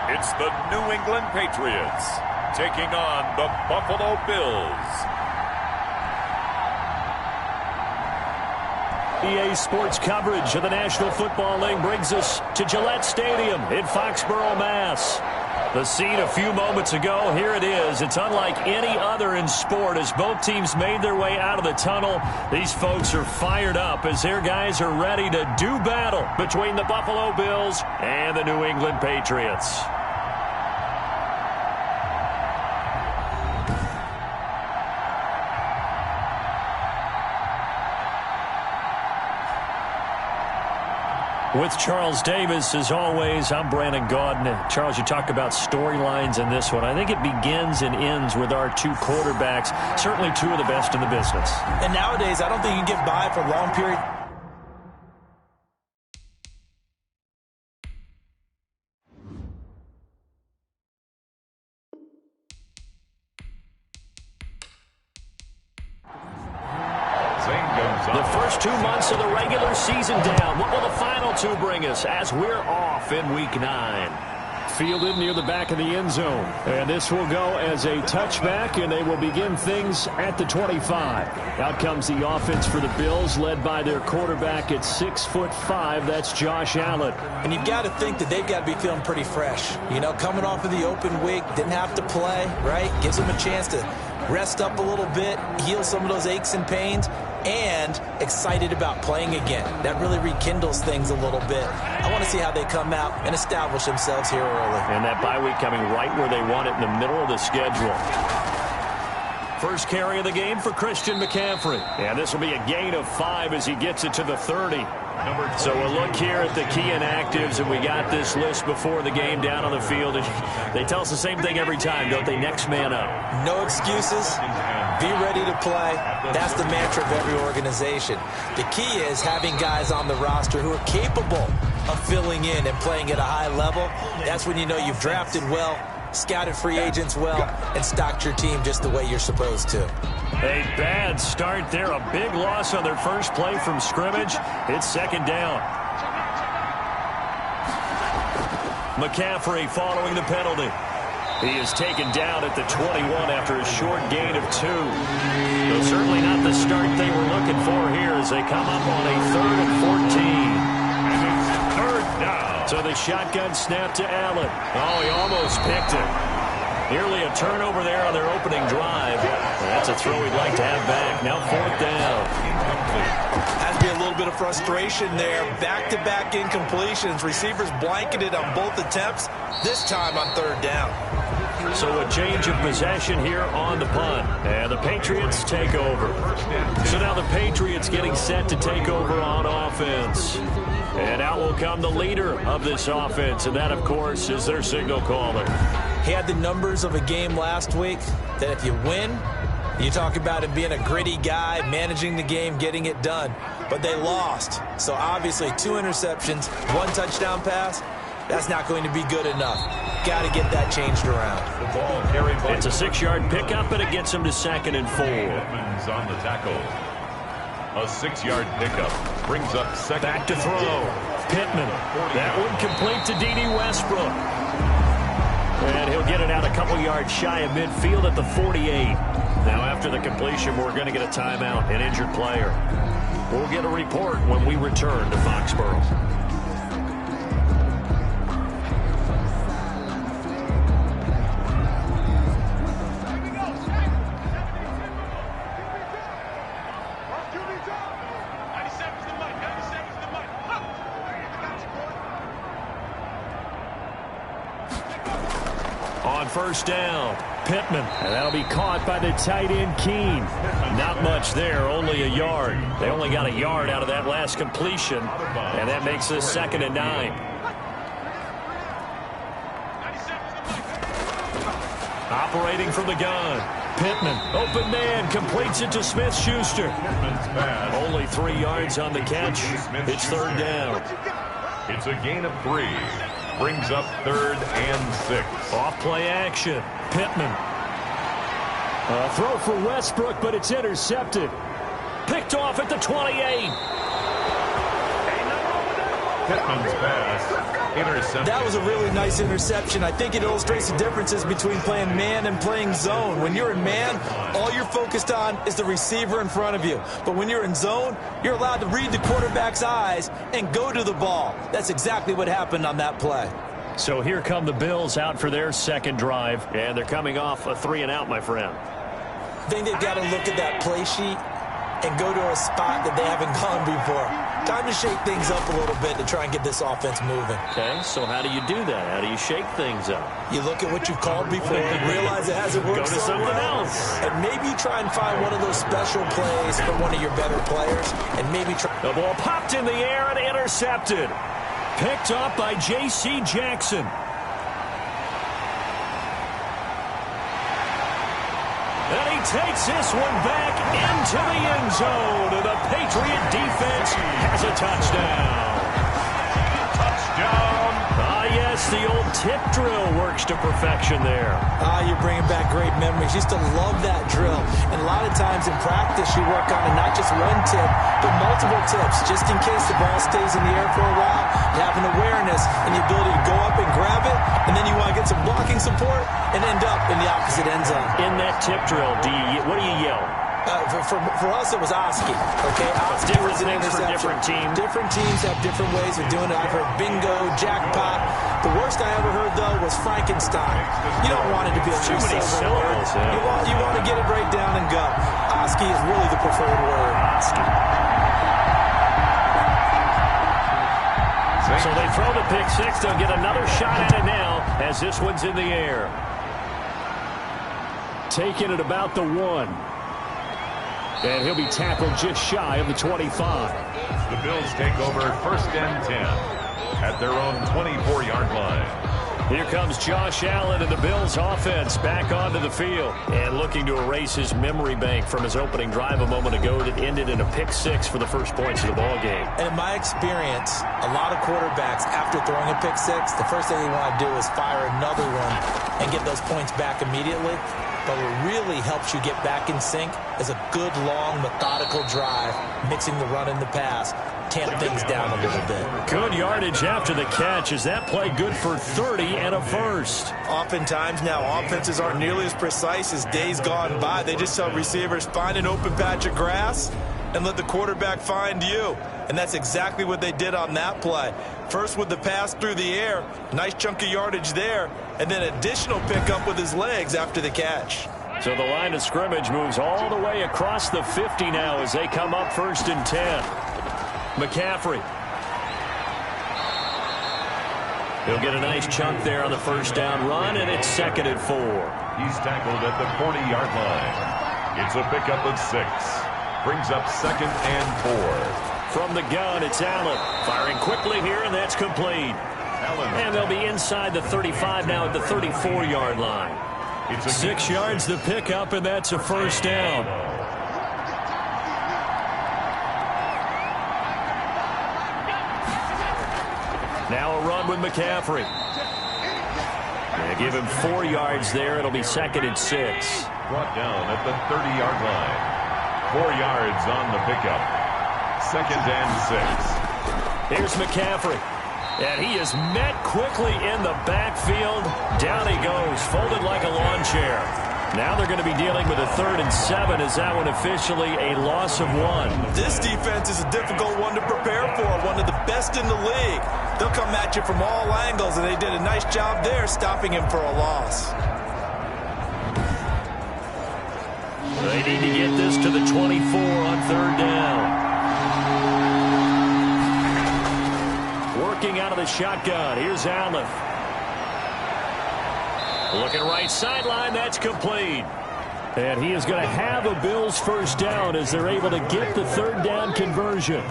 It's the New England Patriots taking on the Buffalo Bills. EA Sports coverage of the National Football League brings us to Gillette Stadium in Foxborough, Mass. The scene a few moments ago, here it is. It's unlike any other in sport as both teams made their way out of the tunnel. These folks are fired up as their guys are ready to do battle between the Buffalo Bills and the New England Patriots. With Charles Davis, as always, I'm Brandon Gaudin. Charles, you talk about storylines in this one. I think it begins and ends with our two quarterbacks, certainly two of the best in the business. And nowadays, I don't think you can get by for a long period. The first 2 months of the regular season down. What will the final two bring us as we're off in Week 9? Fielded near the back of the end zone. And this will go as a touchback, and they will begin things at the 25. Out comes the offense for the Bills, led by their quarterback at 6'5". That's Josh Allen. And you've got to think that they've got to be feeling pretty fresh. You know, coming off of the open week, didn't have to play, right? Gives them a chance to rest up a little bit, heal some of those aches and pains, and excited about playing again. That really rekindles things a little bit. I want to see how they come out and establish themselves here early. And that bye week coming right where they want it, in the middle of the schedule. First carry of the game for Christian McCaffrey. And this will be a gain of 5 as he gets it to the 30. So we'll look here at the key inactives, and we got this list before the game down on the field. And they tell us the same thing every time, don't they? Next man up. No excuses. Be ready to play. That's the mantra of every organization. The key is having guys on the roster who are capable of filling in and playing at a high level. That's when you know you've drafted well, scouted free agents well, and stocked your team just the way you're supposed to. A bad start there. A big loss on their first play from scrimmage. It's second down. McCaffrey following the penalty. He is taken down at the 21 after a short gain of 2. Though certainly not the start they were looking for here as they come up on a 3rd and 14. Third down. So the shotgun snap to Allen. Oh, he almost picked it. Nearly a turnover there on their opening drive. That's a throw we'd like to have back. Now 4th down. Has to be a little bit of frustration there. Back-to-back incompletions. Receivers blanketed on both attempts, this time on 3rd down. So a change of possession here on the punt. And the Patriots take over. So now the Patriots getting set to take over on offense. And out will come the leader of this offense. And that, of course, is their signal caller. He had the numbers of a game last week that if you win, you talk about him being a gritty guy, managing the game, getting it done. But they lost. So obviously 2 interceptions, 1 touchdown pass. That's not going to be good enough. Got to get that changed around. The ball carried by it's a 6-yard pickup, and it gets him to 2nd and 4. Edmonds on the tackle. A 6-yard pickup brings up 2nd. Back to throw. Pittman. That one complete to D.D. Westbrook. And he'll get it out a couple yards shy of midfield at the 48. Now after the completion, we're going to get a timeout, an injured player. We'll get a report when we return to Foxborough. On first down, Pittman. And that'll be caught by the tight end, Keene. Not much there, only a yard. They only got a yard out of that last completion, and that makes this 2nd and 9. Operating from the gun. Pittman, open man, completes it to Smith-Schuster. Only 3 yards on the catch. It's 3rd down. It's a gain of 3. Brings up 3rd and 6. Off play action. Pittman. A throw for Westbrook, but it's intercepted. Picked off at the 28. Pittman's pass. Interception. That was a really nice interception. I think it illustrates the differences between playing man and playing zone. When you're in man, all you're focused on is the receiver in front of you. But when you're in zone, you're allowed to read the quarterback's eyes and go to the ball. That's exactly what happened on that play. So here come the Bills out for their second drive, and they're coming off a 3-and-out, my friend. I think they've got to look at that play sheet and go to a spot that they haven't gone before. Time to shake things up a little bit to try and get this offense moving. Okay, so how do you do that? How do you shake things up? You look at what you've called before and realize it hasn't worked Go to something else. And maybe you try and find one of those special plays for one of your better players. And maybe try. The ball popped in the air and intercepted. Picked up by J.C. Jackson. And he takes this one back into the end zone. And the Patriot defense has a touchdown. Touchdown. Yes, the old tip drill works to perfection there. You're bringing back great memories. Used to love that drill. And a lot of times in practice, you work on it, not just one tip, but multiple tips, just in case the ball stays in the air for a while. You have an awareness and the ability to go up and grab it, and then you want to get some blocking support and end up in the opposite end zone. In that tip drill, what do you yell? For us, it was Oski. Okay, Oski was an interception. Different teams. Different teams have different ways of doing it. I've heard bingo, jackpot. The worst I ever heard, though, was Frankenstein. You don't want it to be a too many syllables. You want to get it right down and go. Oski is really the preferred word. Oski. So they throw the pick six. They'll get another shot at it now as this one's in the air. Taking it about the 1. And he'll be tackled just shy of the 25. The Bills take over 1st and 10 at their own 24-yard line. Here comes Josh Allen and the Bills offense back onto the field. And looking to erase his memory bank from his opening drive a moment ago that ended in a pick six for the first points of the ball game. And in my experience, a lot of quarterbacks, after throwing a pick six, the first thing they want to do is fire another one and get those points back immediately. But what really helps you get back in sync is a good, long, methodical drive, mixing the run and the pass, tamp things down a little bit. Good yardage after the catch. Is that play good for 30 and a first? Oftentimes now, offenses aren't nearly as precise as days gone by. They just tell receivers, find an open patch of grass and let the quarterback find you. And that's exactly what they did on that play. First with the pass through the air, nice chunk of yardage there, and then additional pickup with his legs after the catch. So the line of scrimmage moves all the way across the 50 now as they come up 1st and 10. McCaffrey. He'll get a nice chunk there on the first down run, and it's 2nd and 4. He's tackled at the 40-yard line. It's a pickup of 6. Brings up 2nd and 4. From the gun, it's Allen. Firing quickly here, and that's complete. And they'll be inside the 35 now at the 34-yard line. It's 6 yards the pickup, and that's a first down. Now a run with McCaffrey. They give him 4 yards there. It'll be 2nd and 6. Brought down at the 30-yard line. 4 yards on the pickup. 2nd and 6. Here's McCaffrey. And he is met quickly in the backfield. Down he goes, folded like a lawn chair. Now they're going to be dealing with a 3rd and 7. Is that one officially a loss of 1? This defense is a difficult one to prepare for, one of the best in the league. They'll come at you from all angles, and they did a nice job there stopping him for a loss. They need to get this to the 24 on 3rd down. Working out of the shotgun. Here's Allen. Looking right sideline. That's complete. And he is going to have a Bills first down as they're able to get the 3rd down conversion.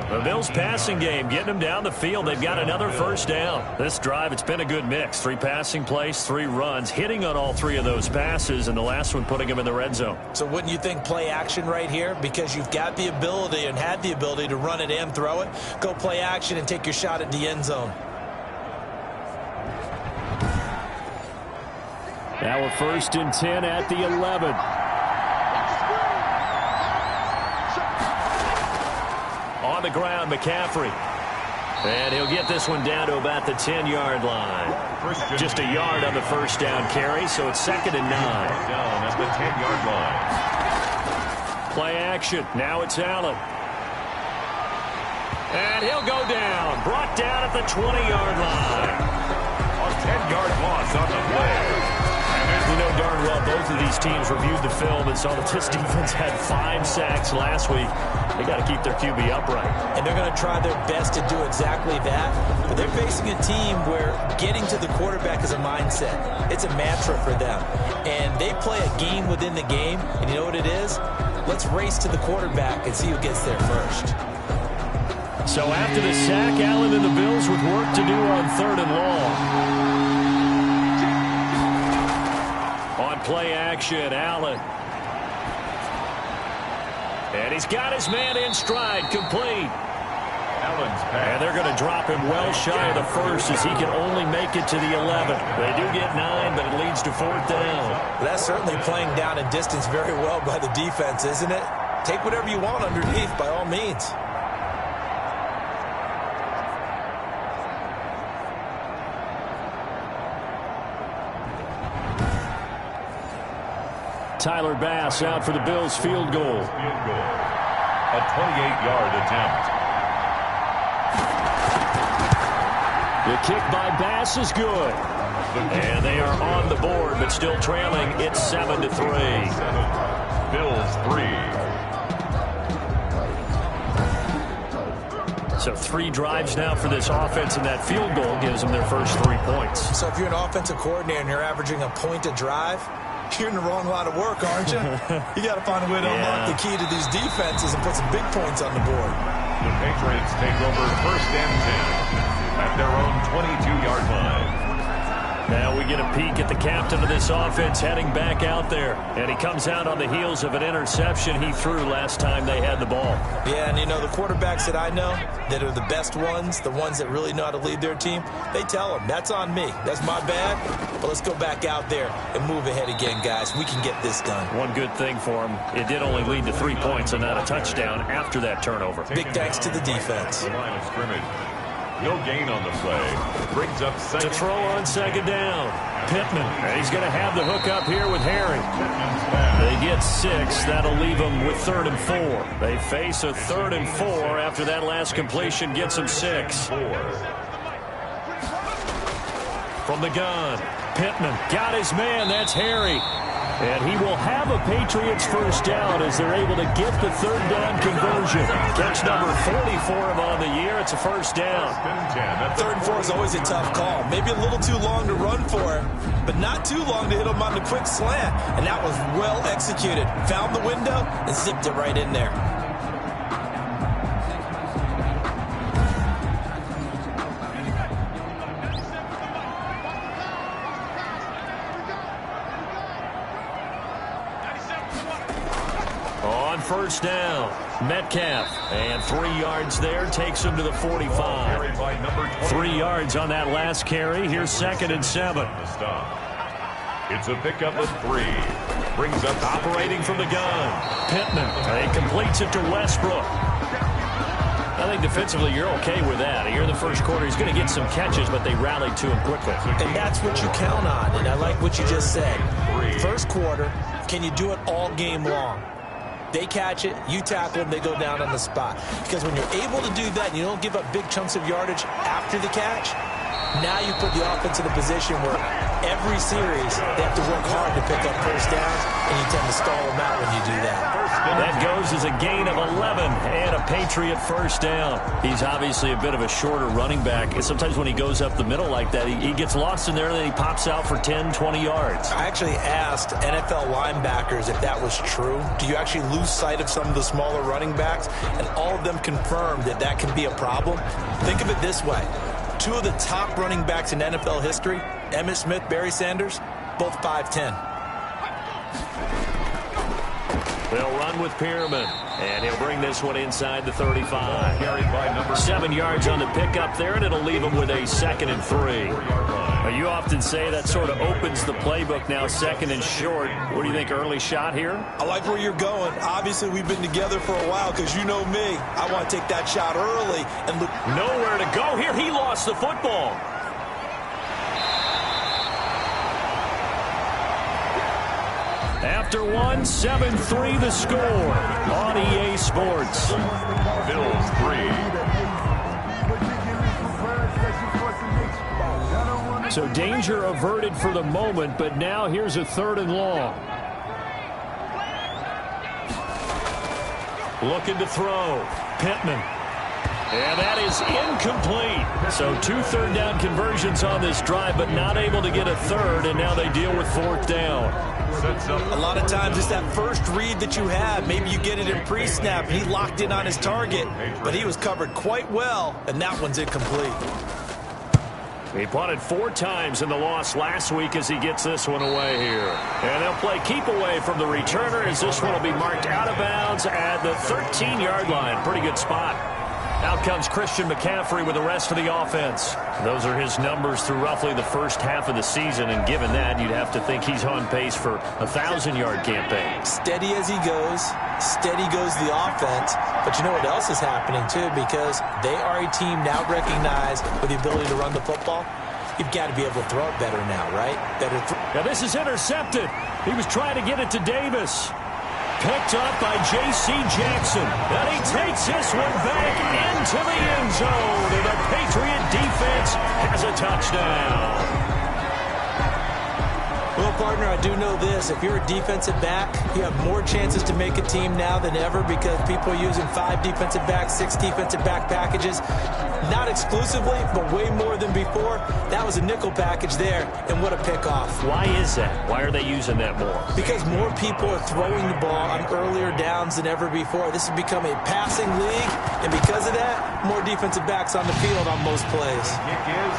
The Bills passing game getting them down the field. They've got another first down. This drive, it's been a good mix. 3 passing plays, 3 runs, hitting on all 3 of those passes, and the last one putting them in the red zone. So wouldn't you think play action right here? Because you've got the ability and had the ability to run it and throw it. Go play action and take your shot at the end zone. Now a 1st and 10 at the 11. On the ground, McCaffrey. And he'll get this one down to about the 10-yard line. Just a yard on the first down carry, so it's 2nd and 9. Down at the 10-yard line. Play action. Now it's Allen. And he'll go down. Brought down at the 20-yard line. A 10-yard loss on the play. You know darn well both of these teams reviewed the film and saw that this defense had 5 sacks last week. They got to keep their QB upright. And they're going to try their best to do exactly that. But they're facing a team where getting to the quarterback is a mindset. It's a mantra for them. And they play a game within the game. And you know what it is? Let's race to the quarterback and see who gets there first. So after the sack, Allen and the Bills with work to do on 3rd and long. On play action, Allen. And he's got his man in stride, complete. Allen's pass. And they're going to drop him well shy of the first as he can only make it to the 11. They do get 9, but it leads to 4th down. Well, that's certainly playing down in distance very well by the defense, isn't it? Take whatever you want underneath, by all means. Tyler Bass out for the Bills field goal. A 28-yard attempt. The kick by Bass is good. And they are on the board, but still trailing. It's 7-3. Bills 3. So 3 drives now for this offense, and that field goal gives them their first 3 points. So if you're an offensive coordinator and you're averaging a point a drive, you're in the wrong line of work, aren't you? You got to find a way to unlock the key to these defenses and put some big points on the board. The Patriots take over 1st and 10 at their own 22-yard line. Now we get a peek at the captain of this offense heading back out there. And he comes out on the heels of an interception he threw last time they had the ball. Yeah, and you know, the quarterbacks that I know that are the best ones, the ones that really know how to lead their team, they tell them, that's on me. That's my bad. But let's go back out there and move ahead again, guys. We can get this done. One good thing for him, it did only lead to 3 points and not a touchdown after that turnover. Big thanks to the defense. The line of scrimmage. No gain on the play. Brings up To throw on 2nd down. Pittman. And he's going to have the hook up here with Harry. They get 6. That'll leave them with 3rd and 4. They face a 3rd and 4 after that last completion gets them 6. From the gun. Pittman got his man. That's Harry. And he will have a Patriots first down as they're able to get the 3rd down conversion. Catch number 40 for him on the year. It's a first down. 3rd and 4 is always a tough call. Maybe a little too long to run for him, but not too long to hit him on the quick slant. And that was well executed. Found the window and zipped it right in there. First down, Metcalf, and 3 yards there, takes him to the 45. 3 yards on that last carry. Here's 2nd and 7. It's a pickup of 3. Brings up operating from the gun. Pittman, he completes it to Westbrook. I think defensively you're okay with that. Here in the first quarter, he's going to get some catches, but they rallied to him quickly. And that's what you count on, and I like what you just said. First quarter, can you do it all game long? They catch it, you tackle them, they go down on the spot. Because when you're able to do that and you don't give up big chunks of yardage after the catch, now you put the offense in a position where every series they have to work hard to pick up first downs, and you tend to stall them out when you do that. That goes as a gain of 11 and a Patriot first down. He's obviously a bit of a shorter running back. And sometimes when he goes up the middle like that, he gets lost in there and then he pops out for 10, 20 yards. I actually asked NFL linebackers if that was true. Do you actually lose sight of some of the smaller running backs? And all of them confirmed that that can be a problem. Think of it this way. 2 of the top running backs in NFL history, Emmitt Smith, Barry Sanders, both 5'10". They'll run with Pierman, and he'll bring this one inside the 35. 7 yards on the pickup there, and it'll leave him with a 2nd and 3. Well, you often say that sort of opens the playbook now, second and short. What do you think, early shot here? I like where you're going. Obviously, we've been together for a while because you know me. I want to take that shot early and look. Nowhere to go here. He lost the football. After one, 7-3 the score on EA Sports. Bills 3. So danger averted for the moment, but now here's a 3rd and long. Looking to throw. Pittman. And that is incomplete. So 2 third-down conversions on this drive, but not able to get a third, and now they deal with 4th down. A lot of times it's that first read that you have. Maybe you get it in pre-snap. He locked in on his target, but he was covered quite well, and that one's incomplete. He punted 4 times in the loss last week as he gets this one away here. And they'll play keep away from the returner as this one will be marked out of bounds at the 13-yard line. Pretty good spot. Out comes Christian McCaffrey with the rest of the offense. Those are his numbers through roughly the first half of the season, and given that, you'd have to think he's on pace for a 1,000-yard campaign. Steady as he goes, steady goes the offense. But you know what else is happening, too, because they are a team now recognized with the ability to run the football. You've got to be able to throw it better now, right? Now this is intercepted. He was trying to get it to Davis. Picked up by J.C. Jackson. And he takes this one back into the end zone. And the Patriot defense has a touchdown. Well, partner, I do know this. If you're a defensive back, you have more chances to make a team now than ever because people are using 5 defensive backs, 6 defensive back packages. Not exclusively, but way more than before. That was a nickel package there, and what a pickoff. Why is that? Why are they using that more? Because more people are throwing the ball on earlier downs than ever before. This has become a passing league, and because of that, more defensive backs on the field on most plays.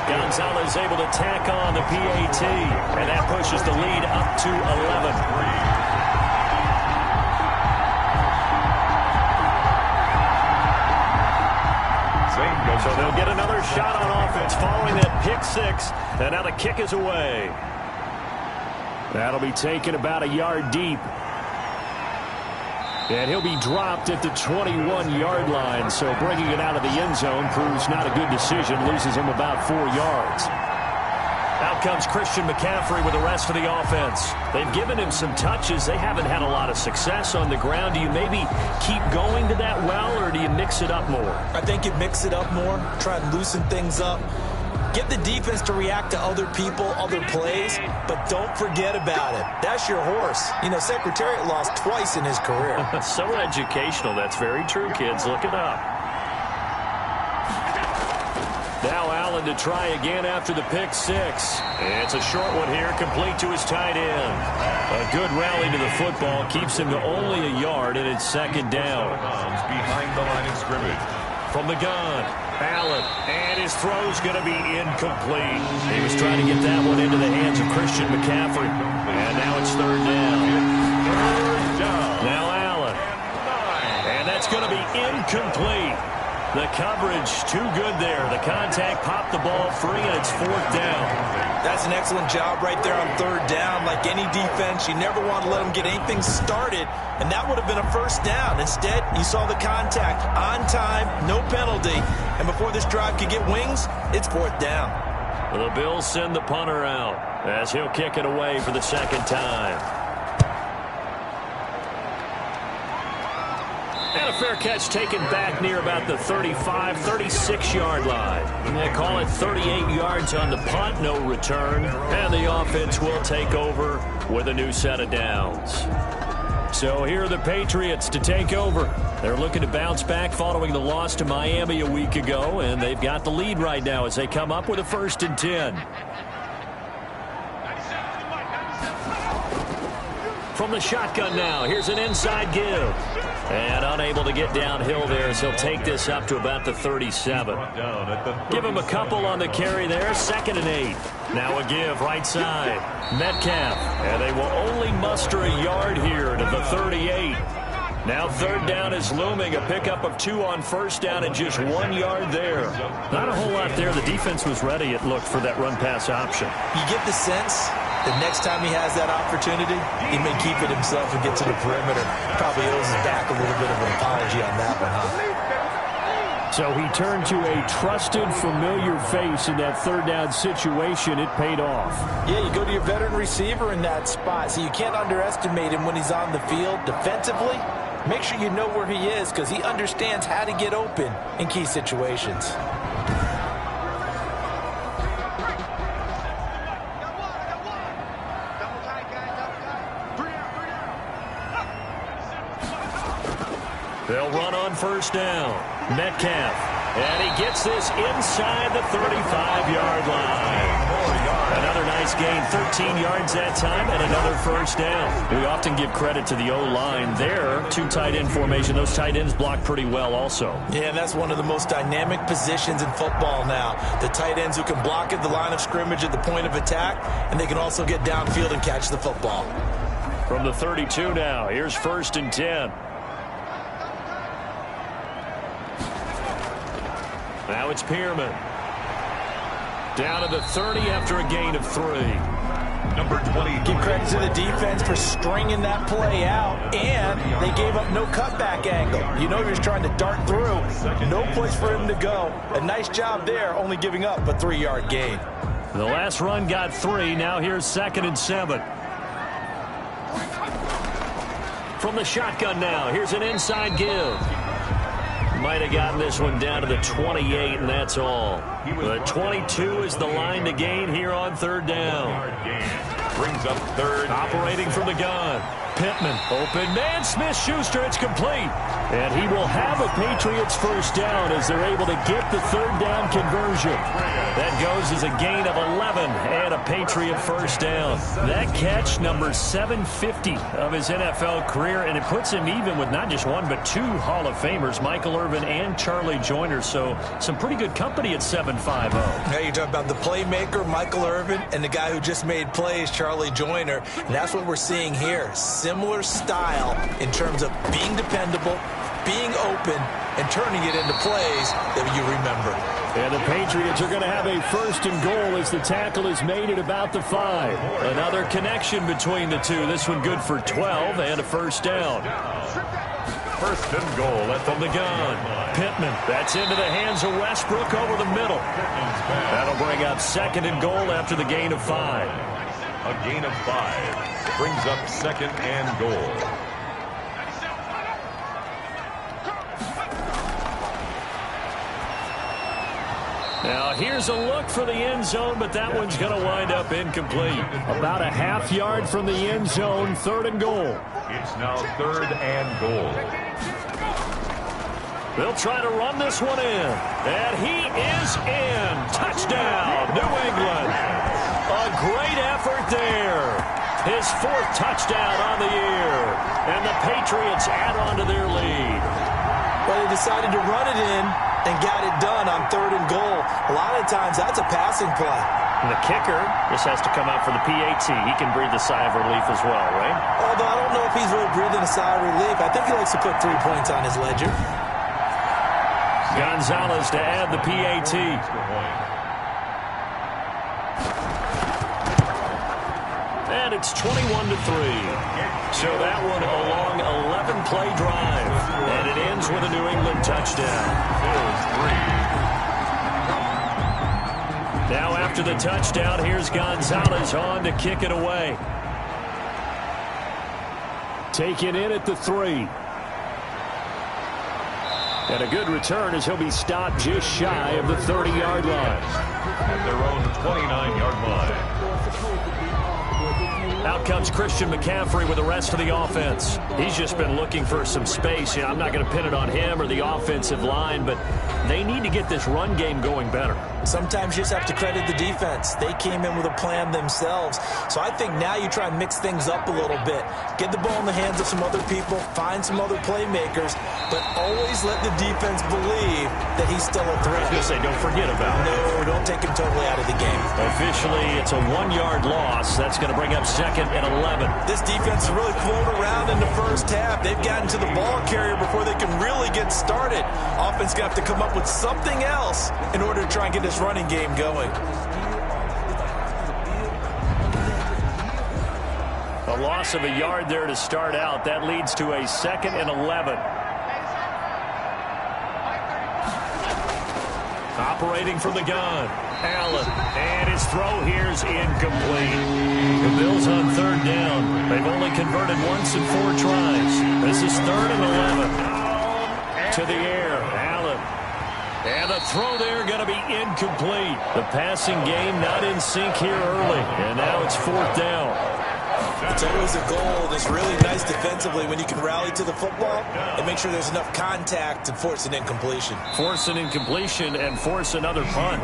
Gonzalez able to tack on the PAT, and that pushes the lead up to 11. So they'll get another shot on offense following that pick 6, and now the kick is away. That'll be taken about a yard deep. And he'll be dropped at the 21-yard line, so bringing it out of the end zone proves not a good decision, loses him about 4 yards. Out comes Christian McCaffrey with the rest of the offense. They've given him some touches. They haven't had a lot of success on the ground. Do you maybe keep going to that well, or do you mix it up more? I think you mix it up more, try and loosen things up. Get the defense to react to other people, other plays, but don't forget about it. That's your horse. You know, Secretariat lost twice in his career. So educational. That's very true, kids. Look it up. Now Allen to try again after the pick 6. It's a short one here, complete to his tight end. A good rally to the football keeps him to only a yard, and it's 2nd down. Behind the line of scrimmage. From the gun, Allen, and his throw's going to be incomplete. He was trying to get that one into the hands of Christian McCaffrey, and now it's 3rd down. Now Allen, and that's going to be incomplete. The coverage too good there. The contact popped the ball free, and it's 4th down. That's an excellent job right there on 3rd down. Like any defense, you never want to let them get anything started, and that would have been a 1st down. Instead, you saw the contact on time, no penalty, and before this drive could get wings, it's 4th down. Well, the Bills send the punter out as he'll kick it away for the 2nd time. And a fair catch taken back near about the 35, 36-yard line. They call it 38 yards on the punt, no return. And the offense will take over with a new set of downs. So here are the Patriots to take over. They're looking to bounce back following the loss to Miami a week ago, and they've got the lead right now as they come up with a 1st and 10. From the shotgun now, here's an inside give. And unable to get downhill there as he'll take this up to about the 37. Give him a couple on the carry there, 2nd and 8. Now a give right side. Metcalf, and they will only muster a yard here to the 38. Now third down is looming. A pickup of 2 on first down and just 1 yard there. Not a whole lot there. The defense was ready, it looked, for that run-pass option. You get the sense that next time he has that opportunity, he may keep it himself and get to the perimeter. Probably owes his back a little bit of an apology on that one, huh? So he turned to a trusted, familiar face in that third down situation. It paid off. Yeah, you go to your veteran receiver in that spot, so you can't underestimate him when he's on the field defensively. Make sure you know where he is because he understands how to get open in key situations. They'll run on first down. Metcalf. And he gets this inside the 35-yard line. Another nice gain, 13 yards that time, and another first down. We often give credit to the O-line there. 2 tight end formation. Those tight ends block pretty well also. Yeah, and that's one of the most dynamic positions in football now. The tight ends who can block at the line of scrimmage at the point of attack, and they can also get downfield and catch the football. From the 32 now, here's 1st and 10. Now it's Pearman. Down to the 30 after a gain of 3. Number 20. Give credit to the defense for stringing that play out, and they gave up no cutback angle. You know, you're just trying to dart through. No place for him to go. A nice job there, only giving up a 3-yard gain. The last run got 3. Now here's 2nd and 7. From the shotgun now, here's an inside give. Might have gotten this one down to the 28, and that's all. The 22 is the line to gain here on third down. Brings up third. Operating from the gun. Pittman, open man, Smith-Schuster, it's complete. And he will have a Patriots first down as they're able to get the third down conversion. That goes as a gain of 11 and a Patriot first down. That catch, number 750 of his NFL career, and it puts him even with not just 1 but 2 Hall of Famers, Michael Irvin and Charlie Joyner. So some pretty good company at 7.50. Now you're talking about the playmaker, Michael Irvin, and the guy who just made plays, Charlie Joyner. And that's what we're seeing here. Similar style in terms of being dependable, being open, and turning it into plays that you remember. And the Patriots are going to have a 1st and goal as the tackle is made at about the 5. Another connection between the two. This one good for 12 and a first down. 1st and goal From the gun. Pittman. That's into the hands of Westbrook over the middle. That'll bring up 2nd and goal after the gain of 5. A gain of 5. Brings up 2nd and goal. Now here's a look for the end zone, but that one's going to wind up incomplete. About a half yard from the end zone, 3rd and goal. It's now 3rd and goal. They'll try to run this one in. And he is in. Touchdown, New England. A great effort there. His 4th touchdown on the year. And the Patriots add on to their lead. Well, they decided to run it in and got it done on 3rd and goal. A lot of times that's a passing play. And the kicker just has to come out for the PAT. He can breathe a sigh of relief as well, right? Although I don't know if he's really breathing a sigh of relief. I think he likes to put 3 points on his ledger. Gonzalez to add the PAT. And it's 21-3. So that one a long 11-play drive. And it ends with a New England touchdown. Now after the touchdown, here's Gonzalez on to kick it away. Taken in at the 3. And a good return as he'll be stopped just shy of the 30-yard line. At their own 29-yard line. Out comes Christian McCaffrey with the rest of the offense. He's just been looking for some space. You know, I'm not going to pin it on him or the offensive line, but they need to get this run game going better. Sometimes you just have to credit the defense. They came in with a plan themselves. So I think now you try and mix things up a little bit. Get the ball in the hands of some other people, find some other playmakers, but always let the defense believe that he's still a threat. I was going to say, don't forget about it. No, don't take him totally out of the game. Officially, it's a 1-yard loss. That's going to bring up 2nd and 11. This defense is really flown around in the first half. They've gotten to the ball carrier before they can really get started. Offense got to come up with something else in order to try and get this running game going. A loss of a yard there to start out. That leads to a 2nd and 11. Operating from the gun, Allen, and his throw here's incomplete. The Bills on 3rd down. They've only converted once in 4 tries. This is 3rd and 11. To the air, Allen. And the throw there going to be incomplete. The passing game not in sync here early, and now it's 4th down. It's always a goal. It's really nice defensively when you can rally to the football and make sure there's enough contact to force an incompletion. Force an incompletion and force another punt.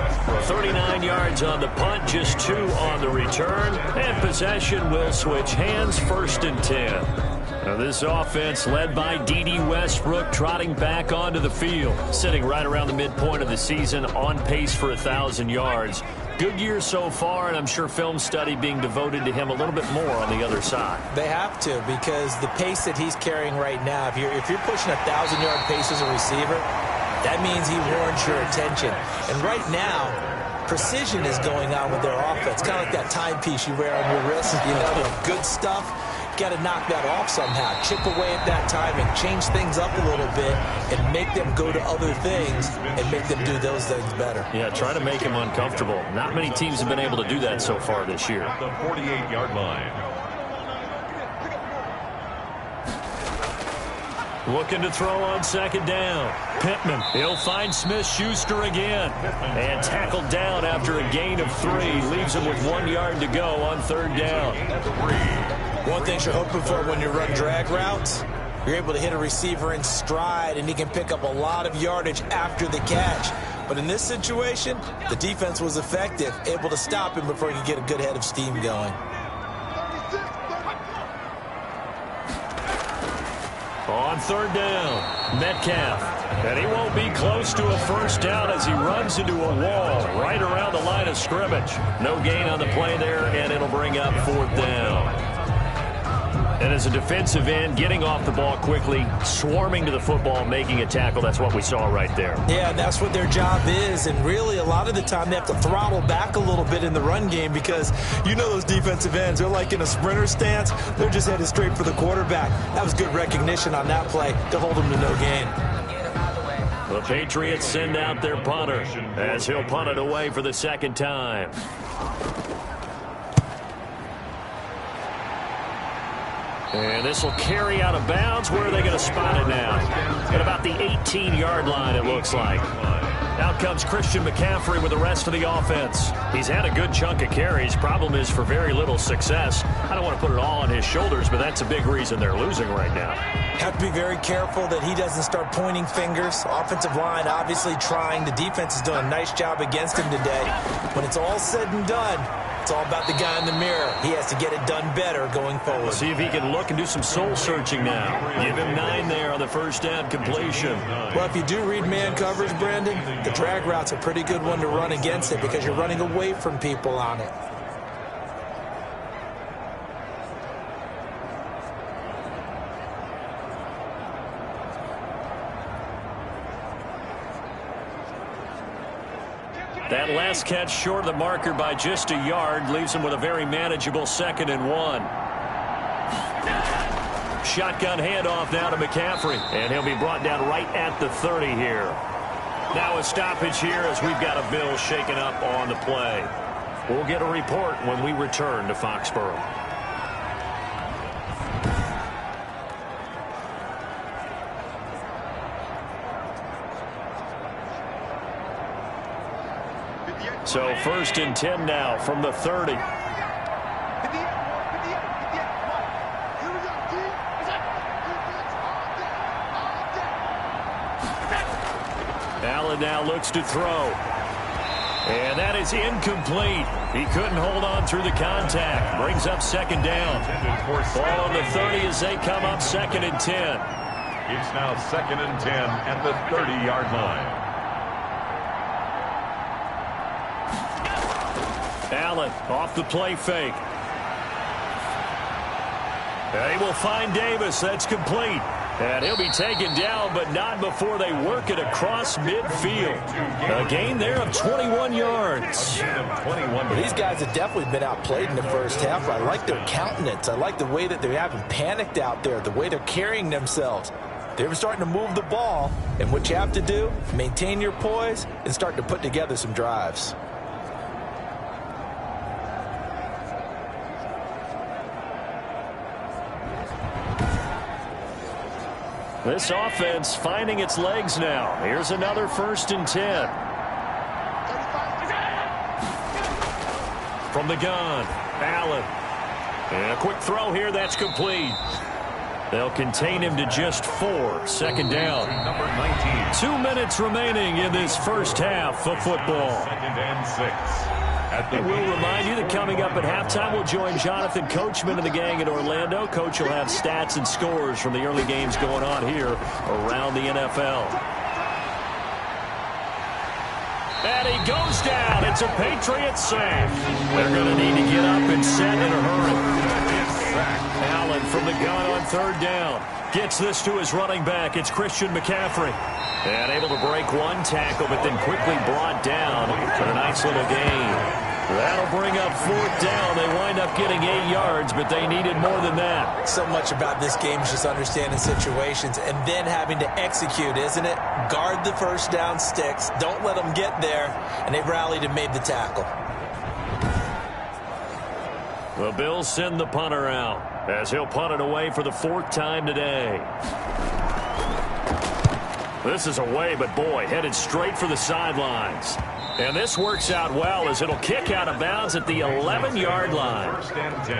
39 yards on the punt, just 2 on the return. And possession will switch hands, 1st and 10. Now this offense led by D.D. Westbrook trotting back onto the field. Sitting right around the midpoint of the season, on pace for 1,000 yards. Good year so far, and I'm sure film study being devoted to him a little bit more on the other side. They have to, because the pace that he's carrying right now, if you're pushing 1,000-yard pace as a receiver, that means he warrants your attention. And right now, precision is going on with their offense. Kind of like that timepiece you wear on your wrist, the good stuff. Got to knock that off somehow. Chip away at that timing, change things up a little bit, and make them go to other things and make them do those things better. Yeah, try to make him uncomfortable. Not many teams have been able to do that so far this year. The 48-yard line. Looking to throw on 2nd down. Pittman, he'll find Smith-Schuster again. And tackled down after a gain of 3. Leaves him with 1 yard to go on 3rd down. One thing you're hoping for when you run drag routes, you're able to hit a receiver in stride, and he can pick up a lot of yardage after the catch. But in this situation, the defense was effective, able to stop him before he could get a good head of steam going. On 3rd down, Metcalf. And he won't be close to a 1st down as he runs into a wall right around the line of scrimmage. No gain on the play there, and it'll bring up 4th down. And as a defensive end, getting off the ball quickly, swarming to the football, making a tackle, that's what we saw right there. Yeah, and that's what their job is. And really, a lot of the time, they have to throttle back a little bit in the run game because you know those defensive ends, they're like in a sprinter stance. They're just headed straight for the quarterback. That was good recognition on that play to hold them to no gain. The Patriots send out their punter as he'll punt it away for the 2nd time. And this will carry out of bounds. Where are they going to spot it now? At about the 18-yard line, it looks like. Out comes Christian McCaffrey with the rest of the offense. He's had a good chunk of carries. Problem is for very little success. I don't want to put it all on his shoulders, but that's a big reason they're losing right now. Have to be very careful that he doesn't start pointing fingers. Offensive line obviously trying. The defense is doing a nice job against him today. When it's all said and done, it's all about the guy in the mirror. He has to get it done better going forward. See if he can look and do some soul searching now. Give him 9 there on the 1st down completion. Well, if you do read man coverage, Brandon, the drag route's a pretty good one to run against it because you're running away from people on it. That last catch short of the marker by just a yard leaves him with a very manageable 2nd and 1. Shotgun handoff now to McCaffrey, and he'll be brought down right at the 30 here. Now a stoppage here as we've got a Bill shaken up on the play. We'll get a report when we return to Foxborough. So 1st and 10 now from the 30. Allen now looks to throw. And that is incomplete. He couldn't hold on through the contact. Brings up 2nd down. Ball on the 30 as they come up 2nd and 10. It's now 2nd and 10 at the 30-yard line. Allen off the play fake. They will find Davis. That's complete. And he'll be taken down, but not before they work it across midfield. A gain there of 21 yards. These guys have definitely been outplayed in the first half. I like their countenance. I like the way that they haven't panicked out there, the way they're carrying themselves. They're starting to move the ball, and what you have to do, maintain your poise and start to put together some drives. This offense finding its legs now. Here's another 1st and 10. From the gun, Allen. And a quick throw here, that's complete. They'll contain him to just 4. 2nd down. Number 19. 2 minutes remaining in this first half of football. 2nd and 6. And we'll remind you that coming up at halftime, we'll join Jonathan Coachman and the gang in Orlando. Coach will have stats and scores from the early games going on here around the NFL. And he goes down. It's a Patriots sack. They're going to need to get up and set in a hurry. Allen from the gun on 3rd down. Gets this to his running back. It's Christian McCaffrey. And able to break one tackle, but then quickly brought down for a nice little gain. That'll bring up 4th down. They wind up getting 8 yards, but they needed more than that. So much about this game is just understanding situations and then having to execute, isn't it? Guard the 1st down sticks. Don't let them get there. And they rallied and made the tackle. The Bills send the punter out as he'll punt it away for the 4th time today. This is away, but boy, headed straight for the sidelines. And this works out well as it'll kick out of bounds at the 11-yard line. 1st and 10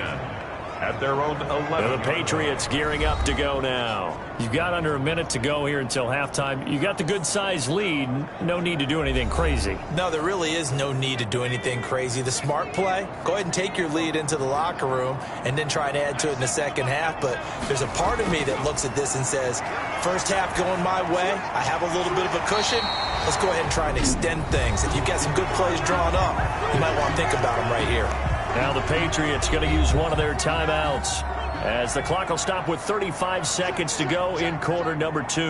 at their own 11. The Patriots gearing up to go now. You've got under a minute to go here until halftime. You got the good-sized lead. No need to do anything crazy. No, there really is no need to do anything crazy. The smart play, go ahead and take your lead into the locker room and then try to add to it in the second half. But there's a part of me that looks at this and says, first half going my way, I have a little bit of a cushion. Let's go ahead and try and extend things. If you've got some good plays drawn up, you might want to think about them right here. Now the Patriots going to use one of their timeouts as the clock will stop with 35 seconds to go in quarter number 2.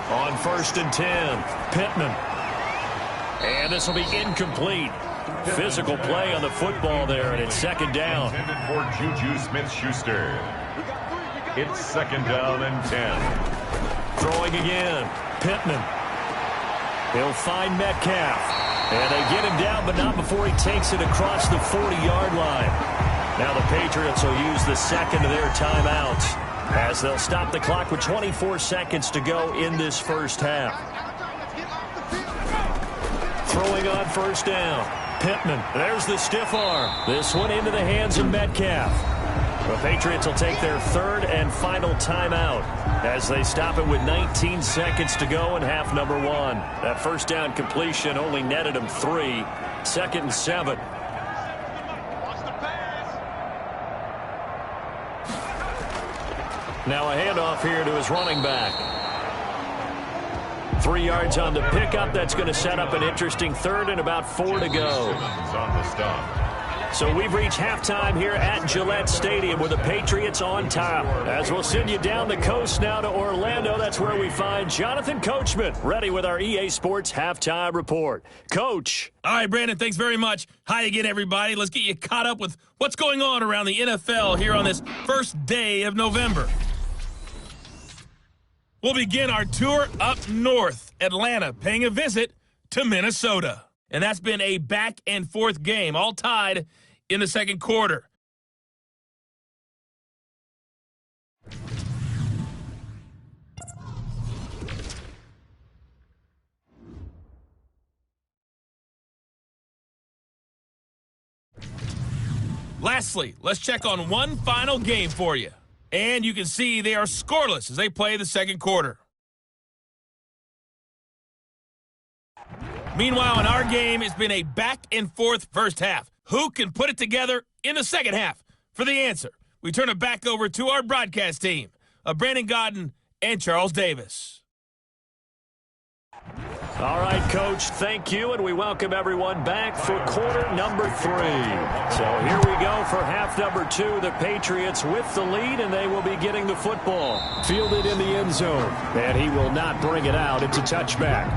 On 1st and 10, Pittman. And this will be incomplete. Physical play on the football there, and it's 2nd down. Intended for Juju Smith-Schuster. It's 2nd down and 10. Throwing again, Pittman. He'll find Metcalf. And they get him down, but not before he takes it across the 40-yard line. Now the Patriots will use the 2nd of their timeouts as they'll stop the clock with 24 seconds to go in this first half. Throwing on 1st down, Pittman. There's the stiff arm. This one into the hands of Metcalf. The Patriots will take their 3rd and final timeout as they stop it with 19 seconds to go in half number 1. That 1st down completion only netted him 3. 2nd and 7. Now a handoff here to his running back. 3 yards on the pickup. That's going to set up an interesting 3rd and about 4 to go. On the stop. So we've reached halftime here at Gillette Stadium with the Patriots on top. As we'll send you down the coast now to Orlando, that's where we find Jonathan Coachman ready with our EA Sports Halftime Report. Coach. All right, Brandon, thanks very much. Hi again, everybody. Let's get you caught up with what's going on around the NFL here on this first day of November. We'll begin our tour up north, Atlanta, paying a visit to Minnesota. And that's been a back-and-forth game, all tied in the 2nd quarter. Lastly, let's check on one final game for you. And you can see they are scoreless as they play the 2nd quarter. Meanwhile, in our game, it's been a back-and-forth first half. Who can put it together in the 2nd half? For the answer, we turn it back over to our broadcast team of Brandon Godden and Charles Davis. All right, Coach, thank you, and we welcome everyone back for quarter number 3. So here we go for half number 2. The Patriots with the lead, and they will be getting the football. Fielded in the end zone, and he will not bring it out. It's a touchback.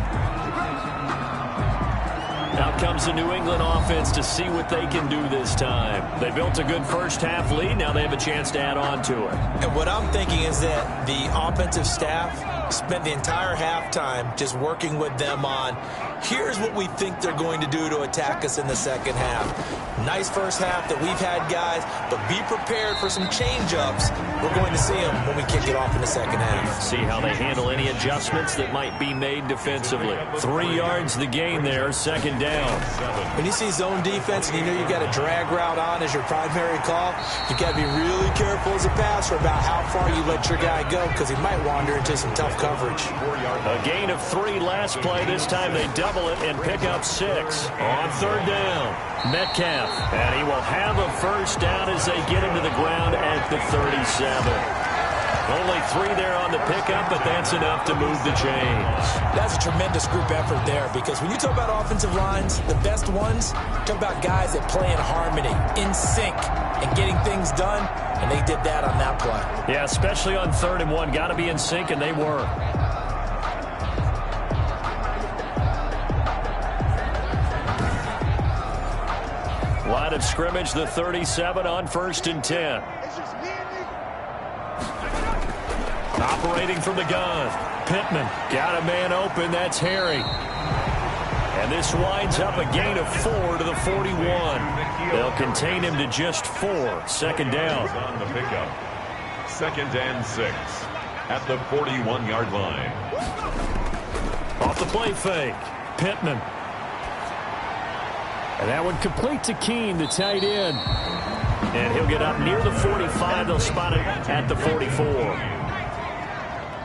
Now comes the New England offense to see what they can do this time. They built a good first-half lead. Now they have a chance to add on to it. And what I'm thinking is that the offensive staff spent the entire halftime just working with them on, here's what we think they're going to do to attack us in the second half. Nice first half that we've had, guys, but be prepared for some change-ups. We're going to see them when we kick it off in the second half. See how they handle any adjustments that might be made defensively. 3 yards the gain there, second down. When you see zone defense and you know you've got a drag route on as your primary call, you've got to be really careful as a passer about how far you let your guy go because he might wander into some tough coverage. A gain of 3 last play. This time they double it and pick up 6 on third down. Metcalf, and he will have a first down as they get him to the ground at the 37. Only 3 there on the pickup, but that's enough to move the chains. That's a tremendous group effort there because when you talk about offensive lines, the best ones, talk about guys that play in harmony, in sync, and getting things done, and they did that on that play. Yeah, especially on 3rd and 1. Got to be in sync, and they were. Line of scrimmage, the 37 on 1st and 10. Operating from the gun. Pittman got a man open. That's Harry. And this winds up a gain of 4 to the 41. They'll contain him to just 4. Second down. On the pickup. 2nd and 6 at the 41-yard line. Off the play fake. Pittman. And that one complete to Keene, the tight end. And he'll get up near the 45. They'll spot it at the 44.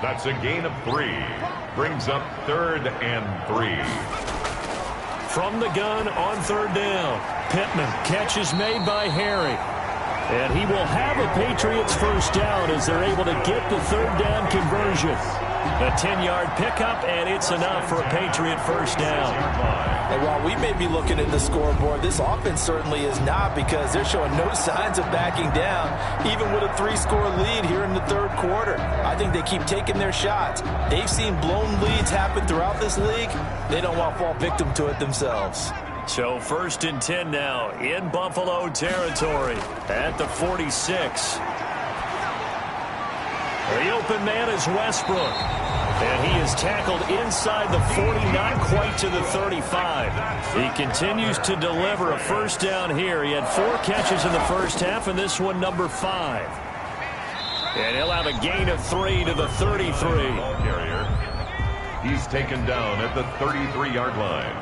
That's a gain of 3. Brings up 3rd and 3. From the gun on 3rd down. Pittman, catch is made by Harry. And he will have a Patriots first down as they're able to get the 3rd down conversion. A 10-yard pickup, and it's enough for a Patriot first down. And while we may be looking at the scoreboard, this offense certainly is not because they're showing no signs of backing down, even with a 3-score lead here in the 3rd quarter. I think they keep taking their shots. They've seen blown leads happen throughout this league. They don't want to fall victim to it themselves. So 1st and 10 now in Buffalo territory at the 46. The open man is Westbrook. And he is tackled inside the 40, not quite to the 35. He continues to deliver a first down here. He had 4 catches in the first half, and this one number 5. And he'll have a gain of 3 to the 33. Carrier. He's taken down at the 33-yard line.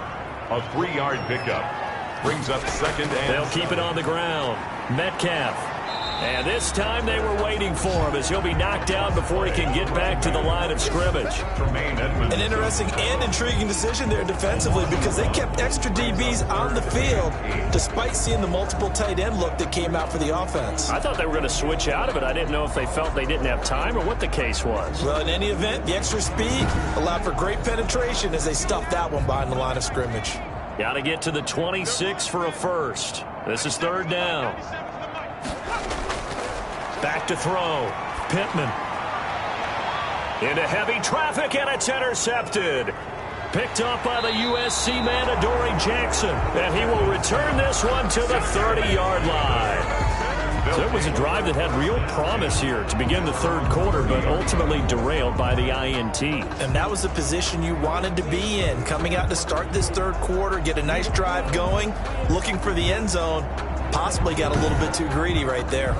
A 3-yard pickup. Brings up 2nd and... They'll keep it on the ground. Metcalf. And this time they were waiting for him as he'll be knocked down before he can get back to the line of scrimmage. An interesting and intriguing decision there defensively because they kept extra DBs on the field despite seeing the multiple tight end look that came out for the offense. I thought they were going to switch out of it. I didn't know if they felt they didn't have time or what the case was. Well, in any event, the extra speed allowed for great penetration as they stuffed that one behind the line of scrimmage. Got to get to the 26 for a first. This is 3rd down. Back to throw. Pittman. Into heavy traffic, and it's intercepted. Picked up by the USC man, Adoree Jackson. And he will return this one to the 30-yard line. So it was a drive that had real promise here to begin the 3rd quarter, but ultimately derailed by the INT. And that was the position you wanted to be in. Coming out to start this 3rd quarter, get a nice drive going, looking for the end zone. Possibly got a little bit too greedy right there.